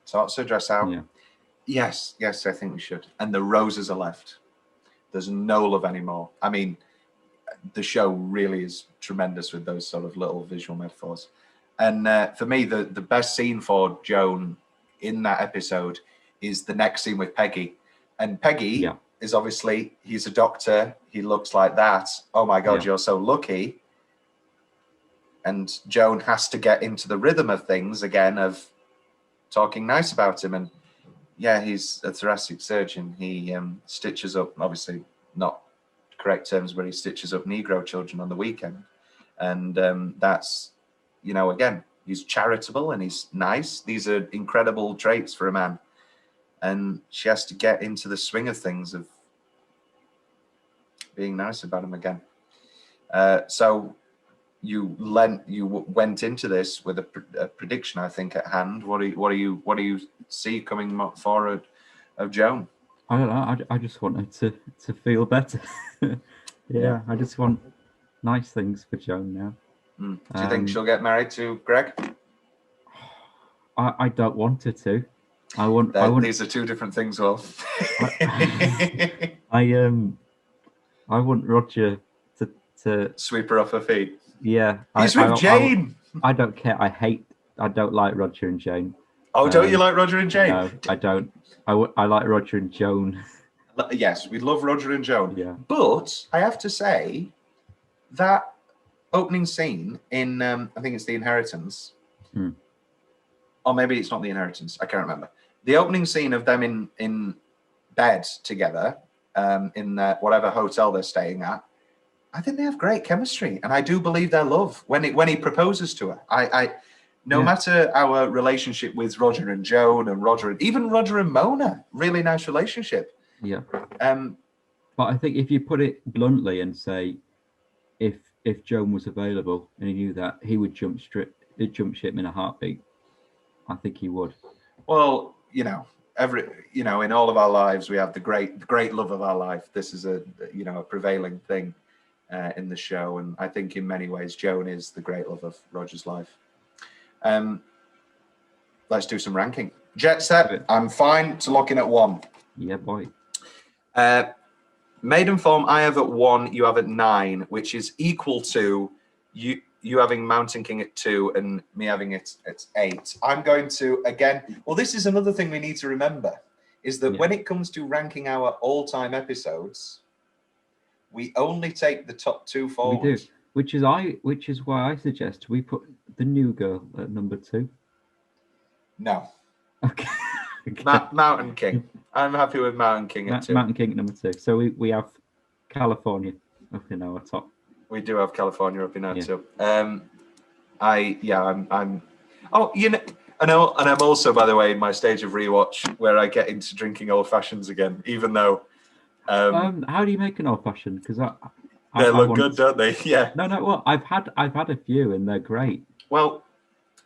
sorts her dress out. Yeah. Yes, I think we should. And the roses are left. There's no love anymore. I mean, the show really is tremendous with those sort of little visual metaphors. And for me, the best scene for Joan in that episode is the next scene with Peggy. And Peggy is obviously, he's a doctor. He looks like that. Oh my God, you're so lucky. And Joan has to get into the rhythm of things again, of talking nice about him. And he's a thoracic surgeon. He stitches up, obviously not correct terms, but he stitches up Negro children on the weekend. And that's, again, he's charitable and he's nice. These are incredible traits for a man. And she has to get into the swing of things, of being nice about him again. So you went into this with a prediction, I think, at hand. What do you see coming forward of Joan? I don't know. I just want her to feel better. I just want nice things for Joan now. Do you think she'll get married to Greg? I don't want her to. These are two different things, Will. I want Roger to sweep her off her feet. Yeah, he's with Jane. I don't care. I don't like Roger and Jane. Oh, don't you like Roger and Jane? No, I don't. I like Roger and Joan. Yes, we love Roger and Joan. Yeah. But I have to say that opening scene in I think it's The Inheritance, or maybe it's not The Inheritance. I can't remember. The opening scene of them in bed together in whatever hotel they're staying at. I think they have great chemistry, and I do believe their love when he proposes to her. No matter our relationship with Roger and Joan and even Roger and Mona, really nice relationship. Yeah. But I think if you put it bluntly and say, if Joan was available and he knew that, he would jump ship in a heartbeat. I think he would. Well, in all of our lives, we have the great love of our life. This is a prevailing thing in the show, and I think in many ways, Joan is the great love of Roger's life. Let's do some ranking. Jet Set, I'm fine to lock in at 1. Yeah, boy. Maiden Form, I have at 1, you have at 9, which is equal to you having Mountain King at 2 and me having it at 8. I'm going to, again, well, this is another thing we need to remember, is that when it comes to ranking our all-time episodes, we only take the top 2 forward. We do, which is why I suggest we put the new girl at number 2. No. Okay. Mountain King. I'm happy with Mountain King at 2. Mountain King at number 2. So we have California up in our top. We do have California up in our top. I'm. Oh, I know, and I'm also, by the way, in my stage of rewatch where I get into drinking old fashions again, even though. How do you make an old fashioned? Because they look good, don't they? Yeah. No. Well, I've had a few, and they're great. Well,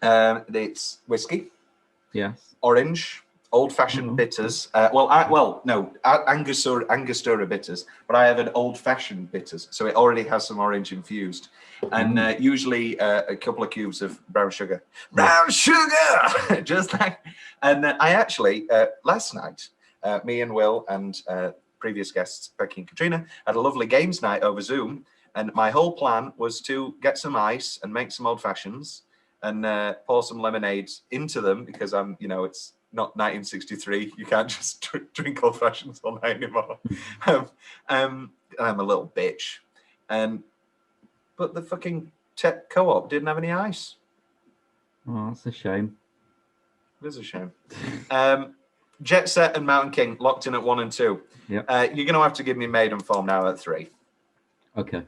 it's whiskey. Yes. Orange. Old-fashioned bitters. Angostura bitters, but I have an old-fashioned bitters, so it already has some orange infused, and usually a couple of cubes of brown sugar. Brown sugar, just like. And I actually last night, me and Will and previous guests Becky and Katrina had a lovely games night over Zoom, and my whole plan was to get some ice and make some old fashions and pour some lemonades into them because it's not 1963. You can't just drink old fashions all night anymore. I'm a little bitch, but the fucking tech co-op didn't have any ice. Oh, that's a shame. It is a shame. Jet Set and Mountain King locked in at 1 and 2. Yeah. You're gonna have to give me Maiden Form now at 3. Okay.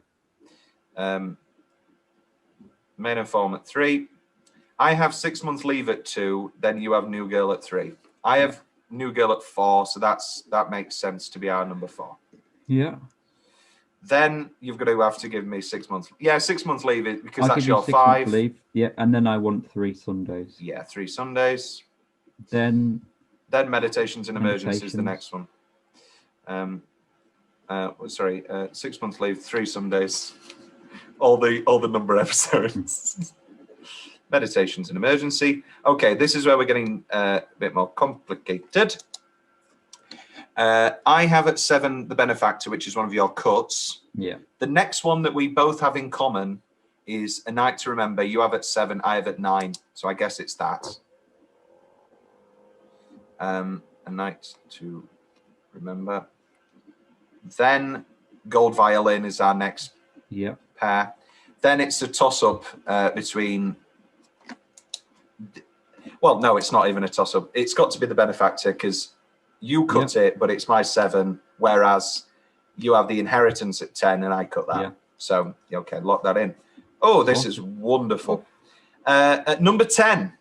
Maiden Form at 3. I have 6 months leave at 2, then you have New Girl at 3. I have New Girl at 4, so that makes sense to be our number 4. Yeah. Then you've got to have to give me 6 months. Yeah, 6 months leave because I'll that's give you your 6 5. months leave. Yeah, and then I want 3 Sundays. Yeah, 3 Sundays. Then Meditations and Emergencies is the next one. 6 months leave, 3 Sundays. All the number episodes. Meditations and Emergency. Okay, this is where we're getting a bit more complicated. I have at 7 The Benefactor, which is one of your cuts. Yeah. The next one that we both have in common is A Night to Remember. You have at 7, I have at 9. So I guess it's that. A Night to Remember. Then Gold Violin is our next pair. Then it's a toss-up between... Well, no, it's not even a toss-up. It's got to be The Benefactor because you cut it, but it's my 7, whereas you have The Inheritance at 10 and I cut that. Yeah. So, okay, lock that in. Oh, this is wonderful. At number 10,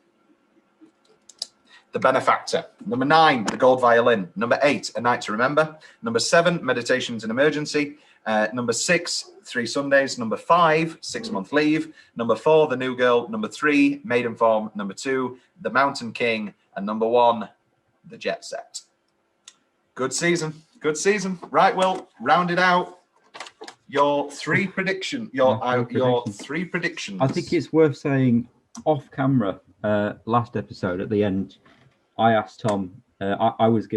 The Benefactor. Number 9, The Gold Violin. Number 8, A Night to Remember. Number 7, Meditations and Emergency. Number 6, 3 Sundays. Number 5, 6 month leave. Number 4, The New Girl. Number 3, Maiden Form. Number 2, The Mountain King. And number 1, The Jet Set. Good season. Good season. Right, Will, round it out. Your 3 prediction. Your 3 predictions. I think it's worth saying off camera, last episode at the end, I asked Tom, I was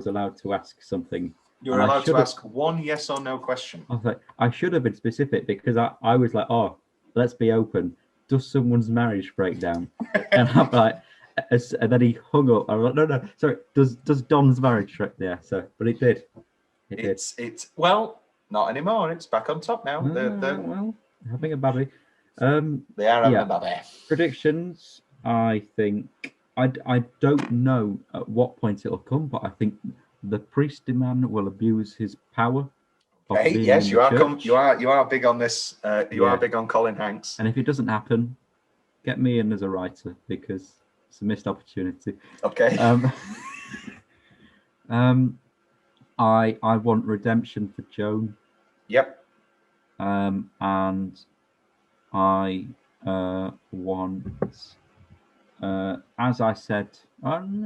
allowed to ask something. You were allowed to ask one yes or no question. I was like, I should have been specific because I was like, oh, let's be open. Does someone's marriage break down? And I'm like, and then he hung up. I was like, no, sorry. Does Don's marriage break? Yeah, but it did. It's well, not anymore. It's back on top now. Well, having a baby. They are having a baby. Predictions. I think I don't know at what point it'll come, but I think the priest man will abuse his power. Okay, yes, you are big on this. You are big on Colin Hanks. And if it doesn't happen, get me in as a writer because it's a missed opportunity. Okay. I want redemption for Joan. Yep. And I want, as I said, I don't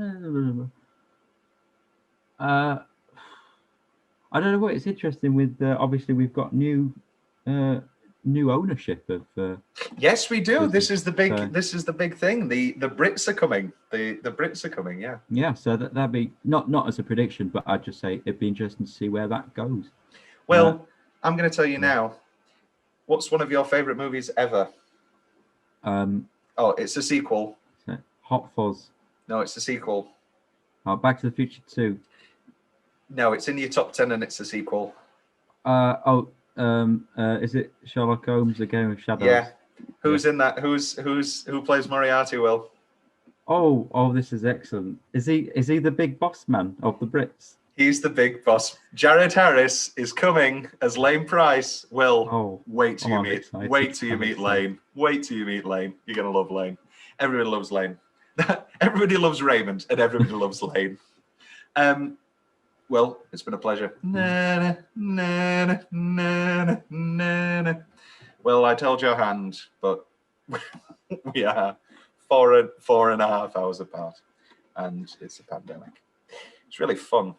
know what. It's interesting with obviously we've got new ownership of. Yes, we do. Fuzz. This is the big thing. The Brits are coming. The Brits are coming. Yeah. Yeah. So that'd be not as a prediction, but I'd just say it'd be interesting to see where that goes. Well, I'm going to tell you now. What's one of your favorite movies ever? It's a sequel. Hot Fuzz. No, it's a sequel. Back to the Future 2. No, it's in your top 10 and it's a sequel. Is it Sherlock Holmes: The Game of Shadows? Yeah. Who's in that? Who plays Moriarty? Will? Oh, this is excellent. Is he the big boss man of the Brits? He's the big boss. Jared Harris is coming as Lane Price. Will, wait till you meet Lane. Wait till you meet Lane. You're gonna love Lane. Everybody loves Lane. Everybody loves Raymond, and everybody loves Lane. Well, it's been a pleasure. Well, I told your hand, but we are 4.5 hours apart, and it's a pandemic. It's really fun.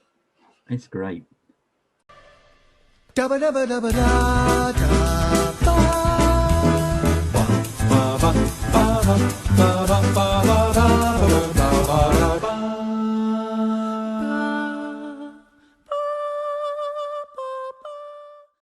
It's great. Ba ba ba ba ba ba ba ba ba ba ba ba ba ba